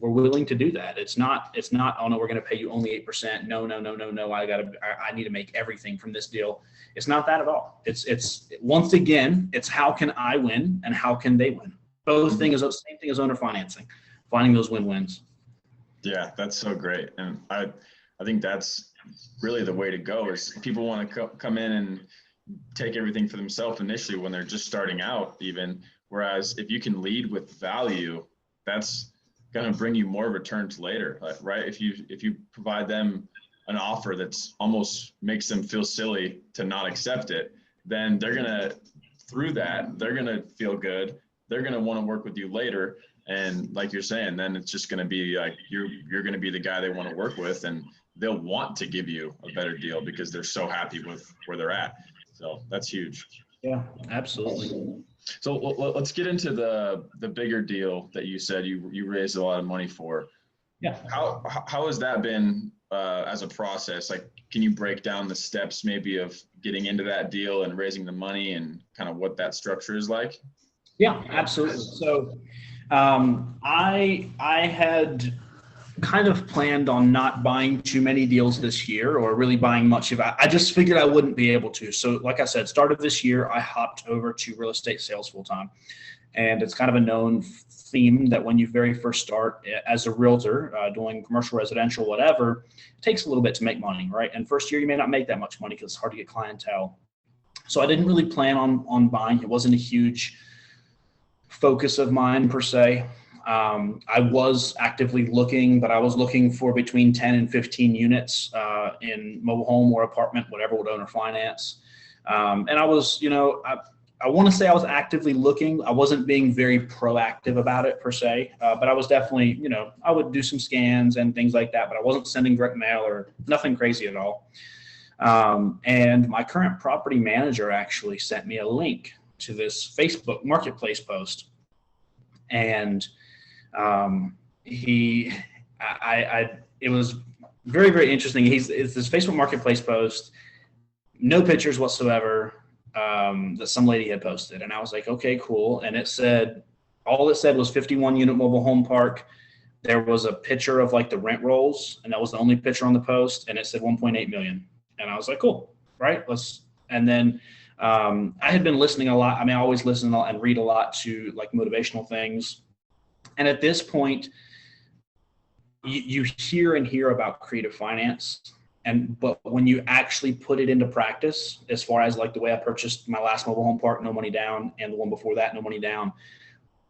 willing to do that. It's not, oh no, we're going to pay you only 8%. No. I need to make everything from this deal. It's not that at all. It's once again, it's how can I win and how can they win? Both things, same thing as owner financing, finding those win-wins. Yeah, that's so great. And I think that's really the way to go, is people want to come in and take everything for themselves initially when they're just starting out even. Whereas if you can lead with value, that's going to bring you more returns later, right? If you provide them an offer that's almost makes them feel silly to not accept it, then they're going to feel good. They're going to want to work with you later. And like you're saying, then it's just going to be like you're going to be the guy they want to work with, and they'll want to give you a better deal because they're so happy with where they're at. So that's huge. Yeah, absolutely. So let's get into the bigger deal that you said you raised a lot of money for. Yeah. How has that been as a process? Like, can you break down the steps maybe of getting into that deal and raising the money and kind of what that structure is like? Yeah, absolutely. So I had kind of planned on not buying too many deals this year, or really buying much of it. I just figured I wouldn't be able to. So like I said, start of this year, I hopped over to real estate sales full time. And it's kind of a known theme that when you very first start as a realtor, doing commercial, residential, whatever, it takes a little bit to make money, right? And first year, you may not make that much money because it's hard to get clientele. So I didn't really plan on buying. It wasn't a huge focus of mine per se. I was actively looking, but I was looking for between 10 and 15 units in mobile home or apartment, whatever would owner finance. And I was, I want to say I was actively looking. I wasn't being very proactive about it per se, but I was definitely, I would do some scans and things like that, but I wasn't sending direct mail or nothing crazy at all. And my current property manager actually sent me a link to this Facebook marketplace post. And it was very, very interesting. It's this Facebook marketplace post, no pictures whatsoever, that some lady had posted. And I was like, okay, cool. And all it said was 51 unit mobile home park. There was a picture of like the rent rolls, and that was the only picture on the post. And it said 1.8 million. And I was like, cool, right? And then I had been listening a lot. I mean, I always listen and read a lot to like motivational things. And at this point, you hear about creative finance, but when you actually put it into practice, as far as like the way I purchased my last mobile home park, no money down, and the one before that, no money down.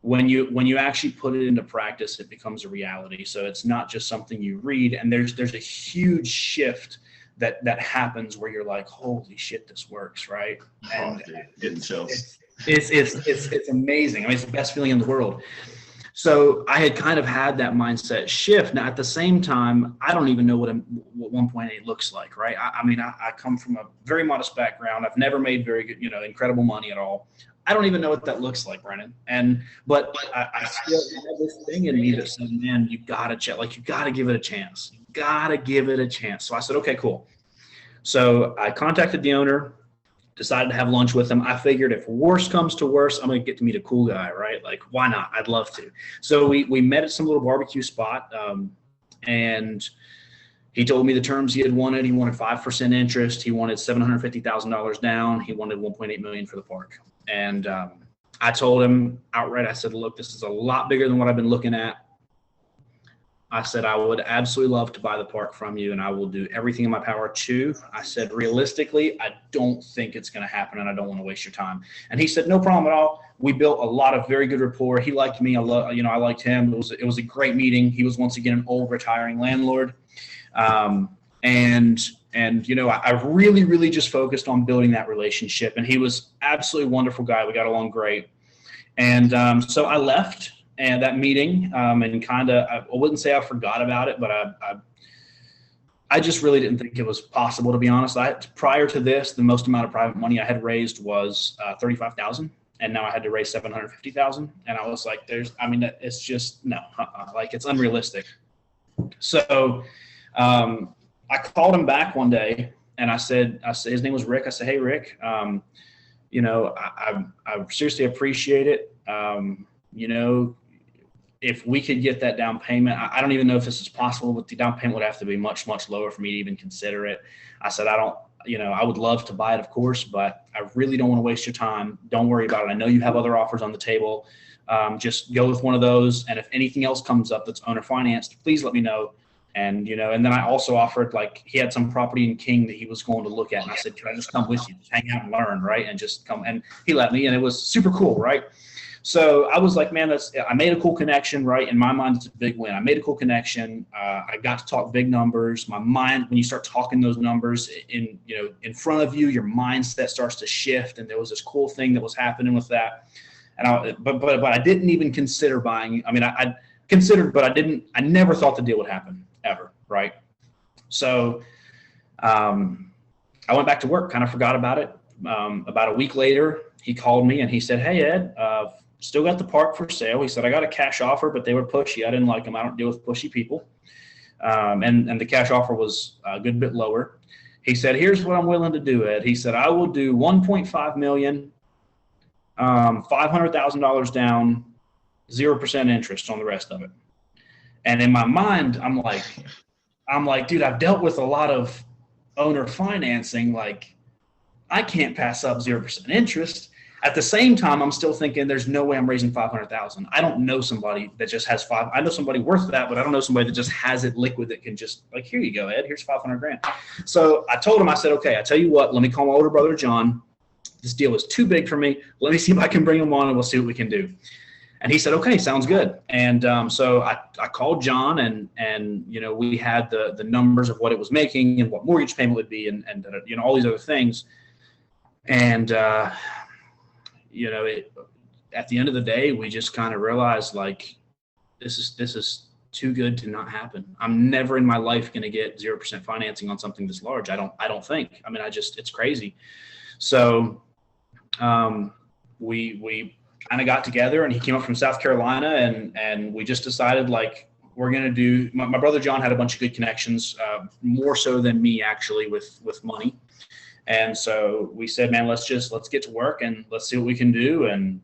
When you actually put it into practice, it becomes a reality. So it's not just something you read, and there's a huge shift that happens where you're like, holy shit, this works, right? And getting chills. It's amazing. I mean, it's the best feeling in the world. So I had kind of had that mindset shift. Now, at the same time, I don't even know what 1.8 looks like, right? I mean, I come from a very modest background. I've never made very good, incredible money at all. I don't even know what that looks like, Brennan. But I still have this thing in me that says, man, you gotta check, like, you gotta give it a chance. You gotta give it a chance. So I said, okay, cool. So I contacted the owner, decided to have lunch with him. I figured if worse comes to worse, I'm going to get to meet a cool guy, right? Like, why not? I'd love to. So we met at some little barbecue spot, and he told me the terms he had wanted. He wanted 5% interest. He wanted $750,000 down. He wanted $1.8 million for the park. And I told him outright, I said, look, this is a lot bigger than what I've been looking at. I said, I would absolutely love to buy the park from you, and I will do everything in my power to. I said, realistically, I don't think it's going to happen, and I don't want to waste your time. And he said, no problem at all. We built a lot of very good rapport. He liked me. I liked him. It was a great meeting. He was once again an old retiring landlord. I really, really just focused on building that relationship, and he was absolutely a wonderful guy. We got along great. And so I left and that meeting, and kind of, I wouldn't say I forgot about it, but I just really didn't think it was possible, to be honest. Prior to this, the most amount of private money I had raised was $35,000, and now I had to raise $750,000. And I was like, it's just, no, like, it's unrealistic. So I called him back one day, and I said, his name was Rick. I said, hey, Rick, I seriously appreciate it. If we could get that down payment, I don't even know if this is possible, but the down payment would have to be much, much lower for me to even consider it. I said, I would love to buy it, of course, but I really don't want to waste your time. Don't worry about it. I know you have other offers on the table. Just go with one of those. And if anything else comes up that's owner financed, please let me know. And, and then I also offered, like, he had some property in King that he was going to look at. And I said, can I just come with you, just hang out and learn, right? And just come. And he let me, and it was super cool, right? So I was like, man, I made a cool connection, right? In my mind, it's a big win. I made a cool connection. I got to talk big numbers. My mind, when you start talking those numbers in front of you, your mindset starts to shift. And there was this cool thing that was happening with that. And but I didn't even consider buying. I mean, I considered, but I never thought the deal would happen ever, right? So I went back to work, kind of forgot about it. About a week later, he called me and he said, hey, Ed, still got the park for sale. He said, I got a cash offer, but they were pushy. I didn't like them. I don't deal with pushy people. And the cash offer was a good bit lower. He said, here's what I'm willing to do, Ed. He said, I will do $1.5 million, $500,000 down, 0% interest on the rest of it. And in my mind, I'm like, dude, I've dealt with a lot of owner financing. Like, I can't pass up 0% interest. At the same time, I'm still thinking there's no way I'm raising $500,000. I don't know somebody that just has I know somebody worth that, but I don't know somebody that just has it liquid that can just, like, here you go, Ed, here's $500,000. So I told him, I said, okay, I tell you what, let me call my older brother, John. This deal is too big for me. Let me see if I can bring him on, and we'll see what we can do. And he said, okay, sounds good. And so I called John, and we had the numbers of what it was making and what mortgage payment would be, and all these other things. And at the end of the day, we just kind of realized, like, this is too good to not happen. I'm never in my life going to get 0% financing on something this large. I don't think. I mean, it's crazy. So we kind of got together, and he came up from South Carolina, and we just decided, like, we're going to do, my brother John had a bunch of good connections, more so than me, actually, with money. And so we said, man, let's get to work and let's see what we can do. And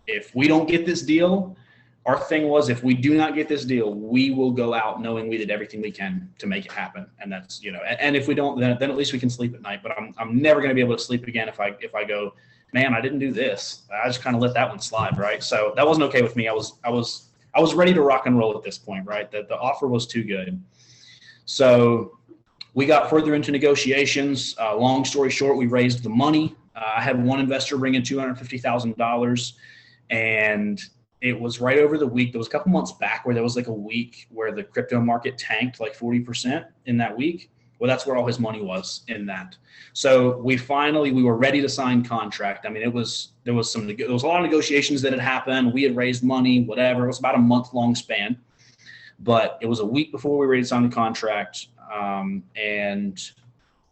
if we don't get this deal, our thing was, if we do not get this deal, we will go out knowing we did everything we can to make it happen. And that's, and if we don't, then at least we can sleep at night. But I'm never going to be able to sleep again if I go, man, I didn't do this. I just kind of let that one slide, right? So that wasn't okay with me. I was ready to rock and roll at this point, right? That the offer was too good. So We got further into negotiations. Long story short, we raised the money. I had one investor bring in $250,000, and it was right over the week. There was a couple months back where there was like a week where the crypto market tanked like 40% in that week. Well, that's where all his money was in that. So we were ready to sign contract. I mean, there was a lot of negotiations that had happened. We had raised money, whatever. It was about a month-long span, but it was a week before we were ready to sign the contract. And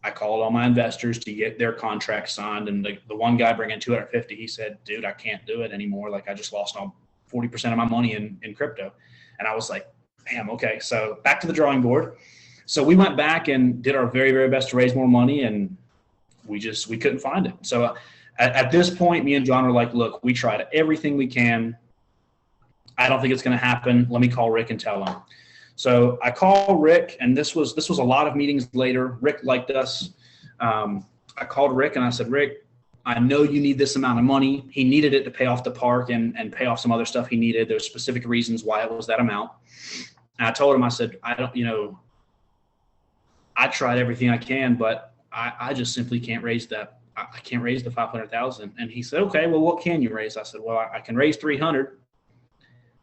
I called all my investors to get their contract signed. And the one guy bringing 250, he said, dude, I can't do it anymore. Like, I just lost all 40% of my money in crypto. And I was like, damn, okay. So back to the drawing board. So we went back and did our very, very best to raise more money, and we couldn't find it. So at this point, me and John were like, look, we tried everything we can. I don't think it's going to happen. Let me call Rick and tell him. So I call Rick, and this was a lot of meetings later. Rick liked us. I called Rick and I said, Rick, I know you need this amount of money. He needed it to pay off the park and pay off some other stuff he needed. There's specific reasons why it was that amount. And I told him, I said, I tried everything I can, but I just simply can't raise that. I can't raise the 500,000. And he said, okay, well, what can you raise? I said, well, I can raise 300.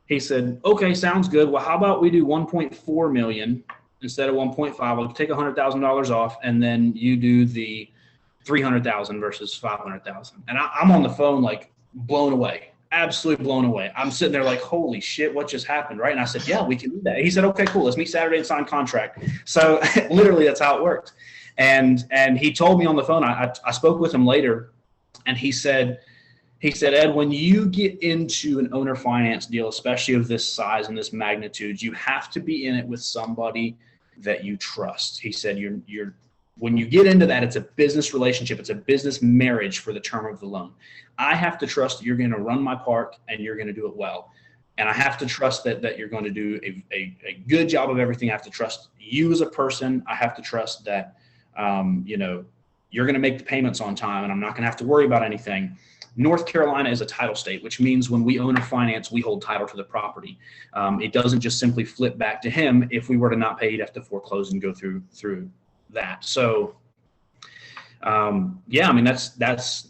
He said, okay, sounds good. Well, how about we do 1.4 million instead of 1.5? I'll take $100,000 off, and then you do the 300,000 versus 500,000. And I'm on the phone, like, blown away, absolutely blown away. I'm sitting there like, holy shit, what just happened, right? And I said, yeah, we can do that. He said, okay, cool. Let's meet Saturday and sign contract. So literally that's how it worked. And he told me on the phone, I spoke with him later, and he said, Ed, when you get into an owner finance deal, especially of this size and this magnitude, you have to be in it with somebody that you trust. He said, when you get into that, it's a business relationship. It's a business marriage for the term of the loan. I have to trust that you're going to run my park and you're going to do it well. And I have to trust that you're going to do a good job of everything. I have to trust you as a person. I have to trust that, you're going to make the payments on time, and I'm not going to have to worry about anything. North Carolina is a title state, which means when we own or finance, we hold title to the property. It doesn't just simply flip back to him. If we were to not pay, he'd have to foreclose and go through that. So, yeah, I mean, that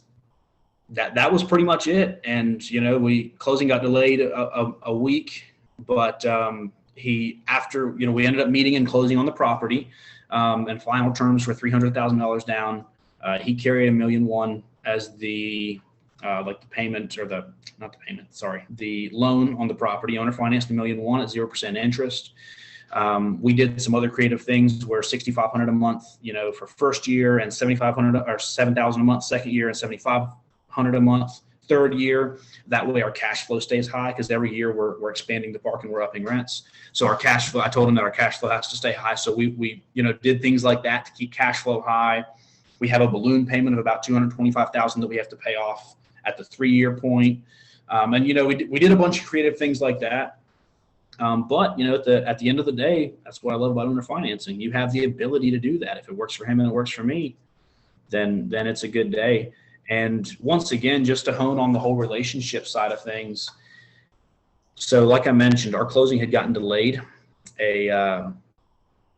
was pretty much it. And, closing got delayed a week, but we ended up meeting and closing on the property, and final terms were $300,000 down. He carried $1.1 million as the payment, or the loan on the property. Owner financed $1.1 million at 0% interest. We did some other creative things where $6,500 a month, for first year, and $7,500 or $7,000 a month second year, and $7,500 a month third year. That way our cash flow stays high, because every year we're expanding the park and we're upping rents. So our cash flow, I told him that our cash flow has to stay high. So we did things like that to keep cash flow high. We have a balloon payment of about $225,000 that we have to pay off at the 3-year point. And we did a bunch of creative things like that. But at the end of the day, that's what I love about owner financing. You have the ability to do that. If it works for him and it works for me, then it's a good day. And once again, just to hone on the whole relationship side of things. So like I mentioned, our closing had gotten delayed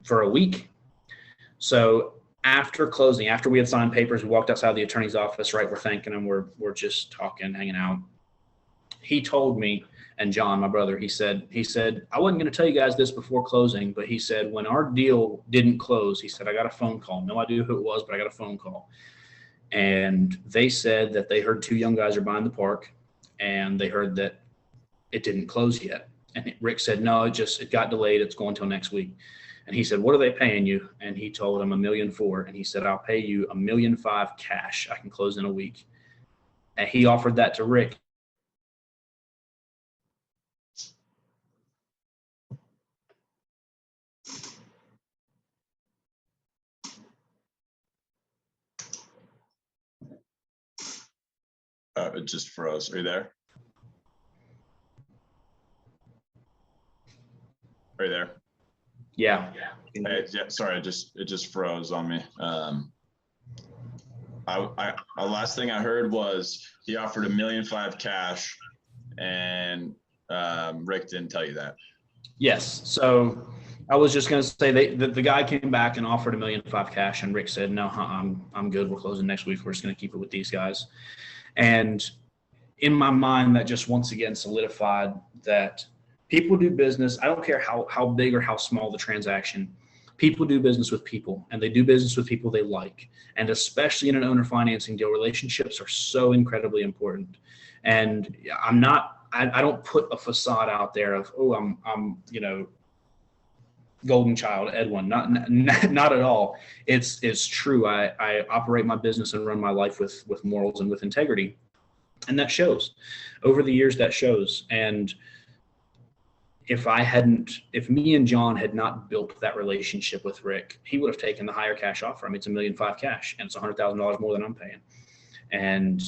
for a week. So after closing, after we had signed papers, we walked outside the attorney's office, right? We're thanking him. We're just talking, hanging out. He told me, and John, my brother, he said, I wasn't going to tell you guys this before closing, but he said, when our deal didn't close, he said, I got a phone call. No idea who it was, but I got a phone call. And they said that they heard 2 young guys are buying the park, and they heard that it didn't close yet. And Rick said, no, it got delayed. It's going till next week. And he said, what are they paying you? And he told him $1.4 million. And he said, I'll pay you $1.5 million cash. I can close in a week. And he offered that to Rick. It just froze. Are you there? Are you there? Yeah. Sorry, it just froze on me. Last thing I heard was he offered $1.5 million cash, and Rick didn't tell you that. Yes. So I was just going to say the guy came back and offered $1.5 million cash, and Rick said, no, I'm good. We're closing next week. We're just going to keep it with these guys. And in my mind, that just once again solidified that people do business. I don't care how big or how small the transaction. People do business with people, and they do business with people they like. And especially in an owner financing deal, relationships are so incredibly important. And I don't put a facade out there of, oh, I'm golden child Edwin. Not at all. It's true. I operate my business and run my life with morals and with integrity. And that shows. Over the years, that shows. And if me and John had not built that relationship with Rick, he would have taken the higher cash offer. I mean, it's $1.5 million cash, and it's $100,000 more than I'm paying. And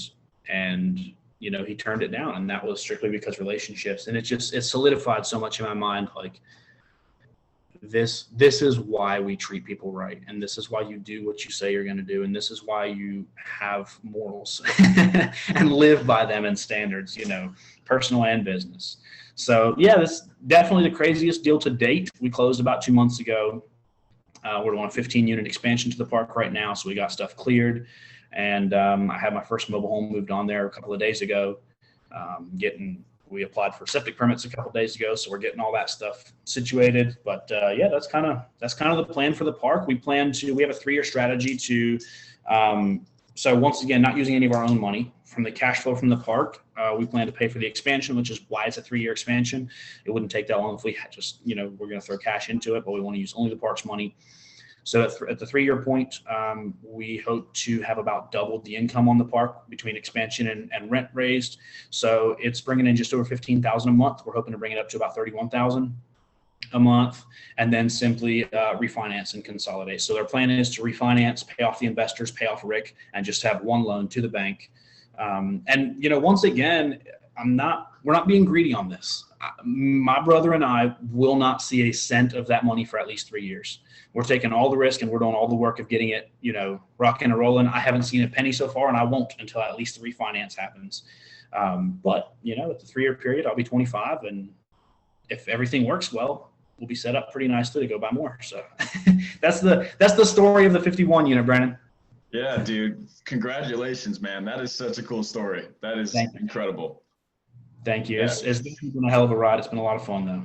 he turned it down, and that was strictly because relationships. And it solidified so much in my mind, like, this is why we treat people right, and this is why you do what you say you're going to do, and this is why you have morals and live by them and standards, personal and business. So yeah, this is definitely the craziest deal to date. We closed about 2 months ago. We're doing a 15-unit expansion to the park right now, so we got stuff cleared, and I had my first mobile home moved on there a couple of days ago. We applied for septic permits a couple of days ago, so we're getting all that stuff situated. But yeah, that's kind of the plan for the park. We have a 3-year strategy to, so once again, not using any of our own money from the cash flow from the park. We plan to pay for the expansion, which is why it's a 3-year expansion. It wouldn't take that long if we had just, we're going to throw cash into it, but we want to use only the park's money. So at the 3-year point, we hope to have about doubled the income on the park between expansion and rent raised. So it's bringing in just over $15,000 a month. We're hoping to bring it up to about $31,000 a month, and then simply refinance and consolidate. So their plan is to refinance, pay off the investors, pay off Rick, and just have one loan to the bank. And once again, we're not being greedy on this. My brother and I will not see a cent of that money for at least 3 years. We're taking all the risk, and we're doing all the work of getting it, rocking and rolling. I haven't seen a penny so far, and I won't until at least the refinance happens. But at the 3-year period, I'll be 25, and if everything works well, we'll be set up pretty nicely to go buy more. So that's the story of the 51 unit, Brandon. Yeah, dude. Congratulations, man. That is such a cool story. That is incredible. Thank you. Yeah. It's been a hell of a ride. It's been a lot of fun, though.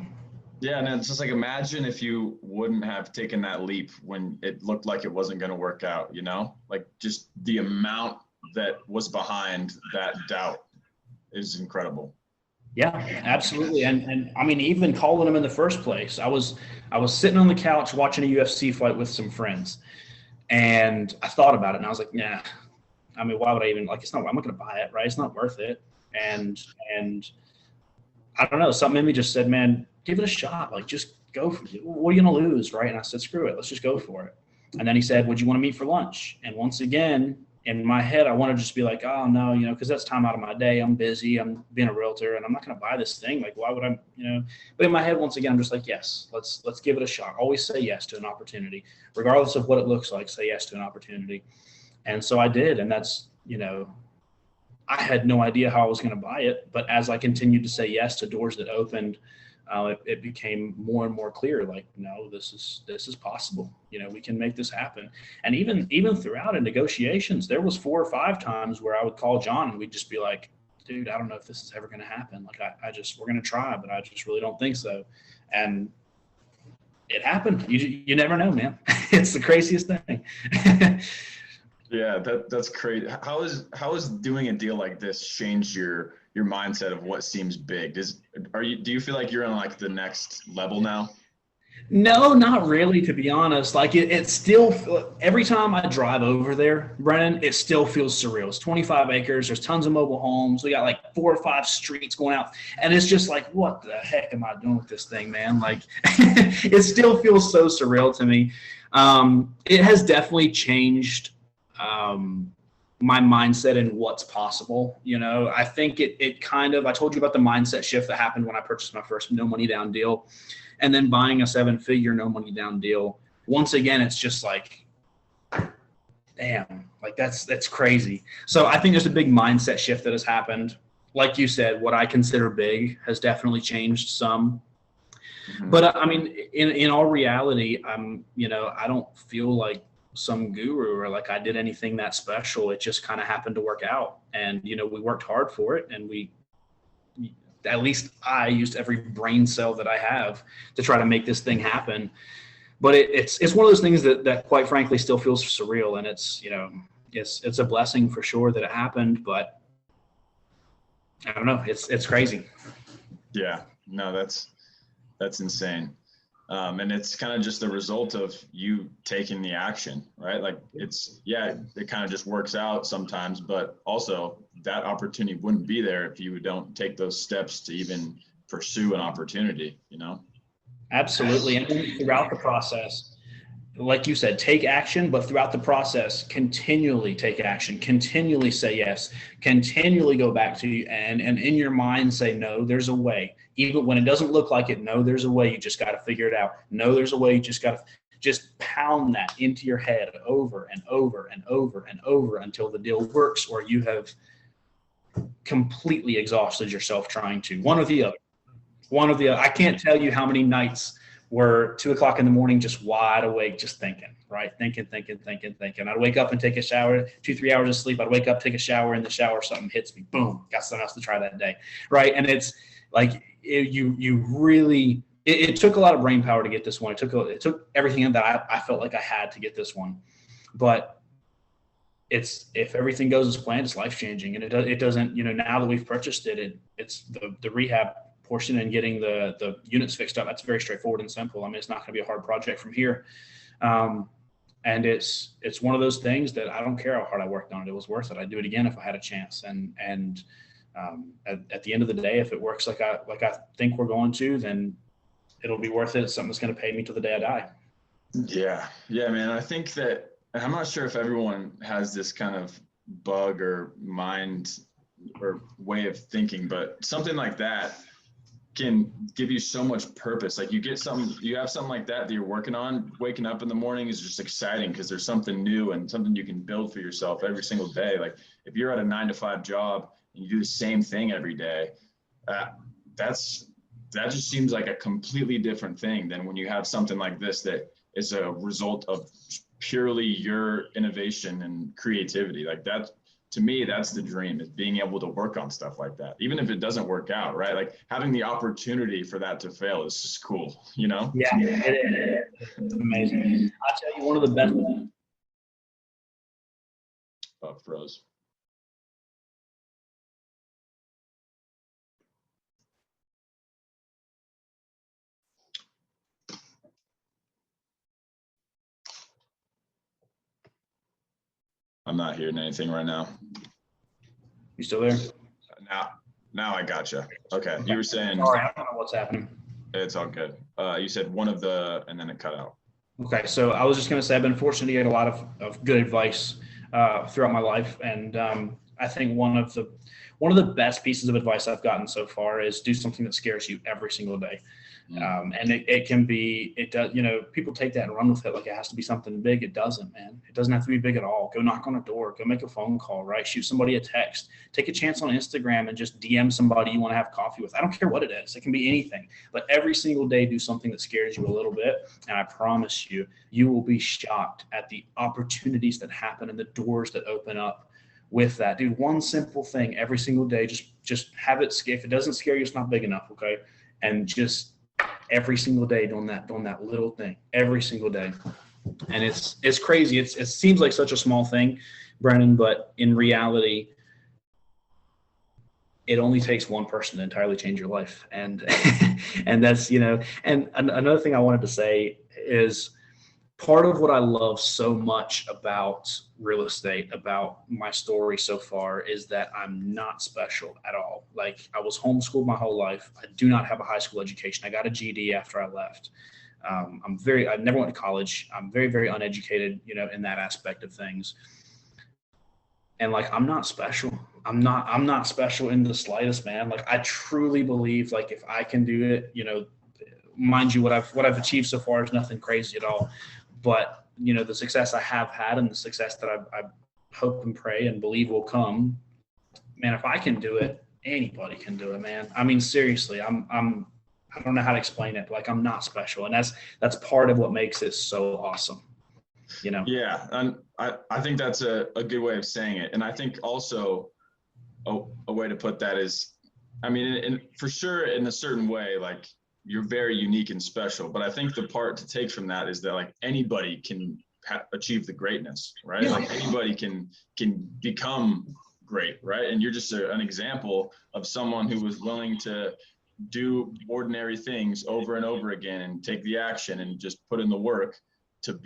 Yeah, and it's just like, imagine if you wouldn't have taken that leap when it looked like it wasn't going to work out, like just the amount that was behind that doubt is incredible. Yeah, absolutely. And I mean, even calling him in the first place, I was sitting on the couch watching a UFC fight with some friends, and I thought about it, and I was like, nah, I mean, why would I even, I'm not going to buy it, right? It's not worth it. And I don't know, something in me just said, man, give it a shot. Just go for it. What are you going to lose, right? And I said, screw it. Let's just go for it. And then he said, would you want to meet for lunch? And once again, in my head, I want to just be like, oh, no, because that's time out of my day. I'm busy. I'm being a realtor, and I'm not going to buy this thing. Why would I, But in my head, once again, I'm just like, yes, let's give it a shot. Always say yes to an opportunity. Regardless of what it looks like, say yes to an opportunity. And so I did. And that's, I had no idea how I was going to buy it. But as I continued to say yes to doors that opened, it became more and more clear, no, this is possible. We can make this happen. And even throughout in negotiations, there was 4 or 5 times where I would call John and we'd just be like, dude, I don't know if this is ever going to happen. We're going to try, but I just really don't think so. And it happened. You never know, man. It's the craziest thing. Yeah, that's crazy. How is doing a deal like this changed your mindset of what seems big? Do you feel like you're on the next level now? No, not really, to be honest. It still, every time I drive over there, Brennan, it still feels surreal. It's 25 acres. There's tons of mobile homes. We got 4 or 5 streets going out. And it's just what the heck am I doing with this thing, man? It still feels so surreal to me. It has definitely changed my mindset and what's possible. I think it kind of, I told you about the mindset shift that happened when I purchased my first no money down deal, and then buying a 7-figure no money down deal. Once again, it's just damn, that's crazy. So I think there's a big mindset shift that has happened. Like you said, what I consider big has definitely changed some. Mhm. But I mean, in all reality, I don't feel like some guru or like I did anything that special. It just kind of happened to work out. And, we worked hard for it, and at least I used every brain cell that I have to try to make this thing happen. But it's one of those things that quite frankly still feels surreal. And it's a blessing for sure that it happened, but I don't know. It's crazy. Yeah, no, that's insane. And it's kind of just the result of you taking the action, right? Like it kind of just works out sometimes, but also that opportunity wouldn't be there if you don't take those steps to even pursue an opportunity, Absolutely. And then throughout the process, like you said, take action, but throughout the process, continually take action, continually say yes, continually go back to you and in your mind say, no, there's a way. Even when it doesn't look like it, no, there's a way. You just got to figure it out. No, there's a way. You just got to just pound that into your head over and over and over and over until the deal works, or you have completely exhausted yourself trying to. One or the other. I can't tell you how many nights were 2 o'clock in the morning, just wide awake, just thinking, right? Thinking. I'd wake up and take a shower, 2-3 hours of sleep. I'd wake up, take a shower. In the shower, something hits me. Boom, got something else to try that day, right? And it's like you really. It took a lot of brain power to get this one. It took everything that I felt like I had to get this one, but if everything goes as planned, it's life changing, and it doesn't. Now that we've purchased it, it's the rehab portion and getting the units fixed up. That's very straightforward and simple. I mean, it's not going to be a hard project from here. And it's one of those things that I don't care how hard I worked on it. It was worth it. I'd do it again if I had a chance. And at the end of the day, if it works like I think we're going to, then it'll be worth it. It's something that's going to pay me till the day I die. Yeah, man. I think that I'm not sure if everyone has this kind of bug or mind or way of thinking, but something like that can give you so much purpose. Like you have something like that you're working on. Waking up in the morning is just exciting because there's something new and something you can build for yourself every single day. Like if you're at a 9-to-5 job and you do the same thing every day, that just seems like a completely different thing than when you have something like this that is a result of purely your innovation and creativity. Like that, to me, that's the dream, is being able to work on stuff like that, even if it doesn't work out, right? Like having the opportunity for that to fail is just cool, Yeah, it is. It's amazing. I'll tell you, one of the best. Oh, froze. I'm not hearing anything right now. You still there? Now I gotcha. Okay. You were saying. Sorry, I don't know what's happening. It's all good. You said and then it cut out. Okay, so I was just going to say I've been fortunate to get a lot of good advice throughout my life, and I think one of the best pieces of advice I've gotten so far is do something that scares you every single day. And it does, people take that and run with it like it has to be something big. It doesn't, man. It doesn't have to be big at all. Go knock on a door, go make a phone call, right? Shoot somebody a text, take a chance on Instagram and just DM somebody you want to have coffee with. I don't care what it is. It can be anything, but every single day do something that scares you a little bit. And I promise you, you will be shocked at the opportunities that happen and the doors that open up with that. Dude, one simple thing every single day, just have it. If it doesn't scare you, it's not big enough. Okay. And just every single day doing that little thing every single day. And it's crazy. It seems like such a small thing, Brandon, but in reality, it only takes one person to entirely change your life. And that's, and another thing I wanted to say is part of what I love so much about real estate, about my story so far, is that I'm not special at all. Like, I was homeschooled my whole life. I do not have a high school education. I got a GED after I left. I never went to college. I'm very, very uneducated, in that aspect of things. And like, I'm not special. I'm not special in the slightest, man. Like, I truly believe, like, if I can do it, mind you, what I've achieved so far is nothing crazy at all. But, the success I have had and the success that I hope and pray and believe will come, man, if I can do it, anybody can do it, man. I mean, seriously, I don't know how to explain it. Like I'm not special. And that's part of what makes it so awesome. You know? Yeah. And I think that's a good way of saying it. And I think also a way to put that is, I mean, for sure in a certain way, like you're very unique and special, but I think the part to take from that is that like anybody can achieve the greatness, right? Yeah. Like anybody can become great, right? And you're just an example of someone who was willing to do ordinary things over and over again and take the action and just put in the work to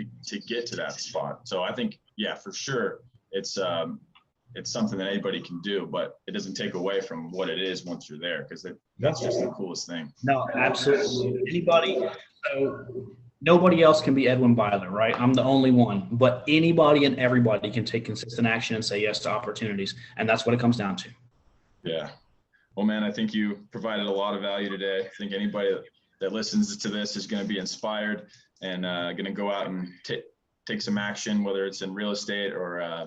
get to that spot. So I think, yeah, for sure, it's something that anybody can do, but it doesn't take away from what it is once you're there, because that's just the coolest thing. No, absolutely. Nobody else can be Edwin Byler, right? I'm the only one, but anybody and everybody can take consistent action and say yes to opportunities. And that's what it comes down to. Yeah. Well, man, I think you provided a lot of value today. I think anybody that listens to this is going to be inspired and going to go out and take some action, whether it's in real estate or,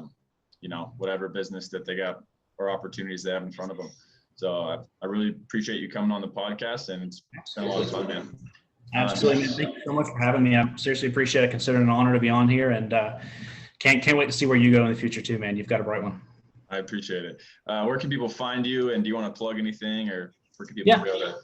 whatever business that they got or opportunities they have in front of them. So I really appreciate you coming on the podcast, and it's been a lot of fun, man. Absolutely, man. Thank you so much for having me. I seriously appreciate it. Consider it an honor to be on here, and can't wait to see where you go in the future too, man. You've got a bright one. I appreciate it. Where can people find you, and do you want to plug anything, or where can people go to?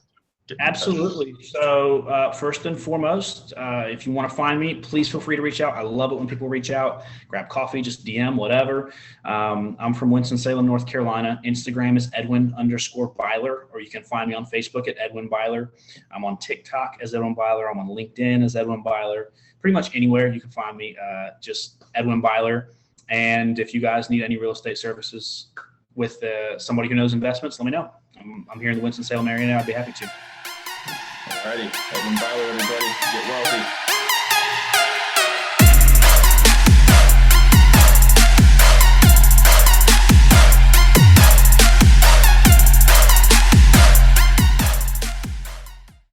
Absolutely. So first and foremost, if you want to find me, please feel free to reach out. I love it when people reach out, grab coffee, just DM, whatever. I'm from Winston-Salem, North Carolina. Instagram is Edwin_Byler, or you can find me on Facebook at Edwin Byler. I'm on TikTok as Edwin Byler. I'm on LinkedIn as Edwin Byler. Pretty much anywhere you can find me, just Edwin Byler. And if you guys need any real estate services with somebody who knows investments, let me know. I'm here in the Winston-Salem area now. I'd be happy to. Alrighty, Edwin Byler, everybody. Get wealthy.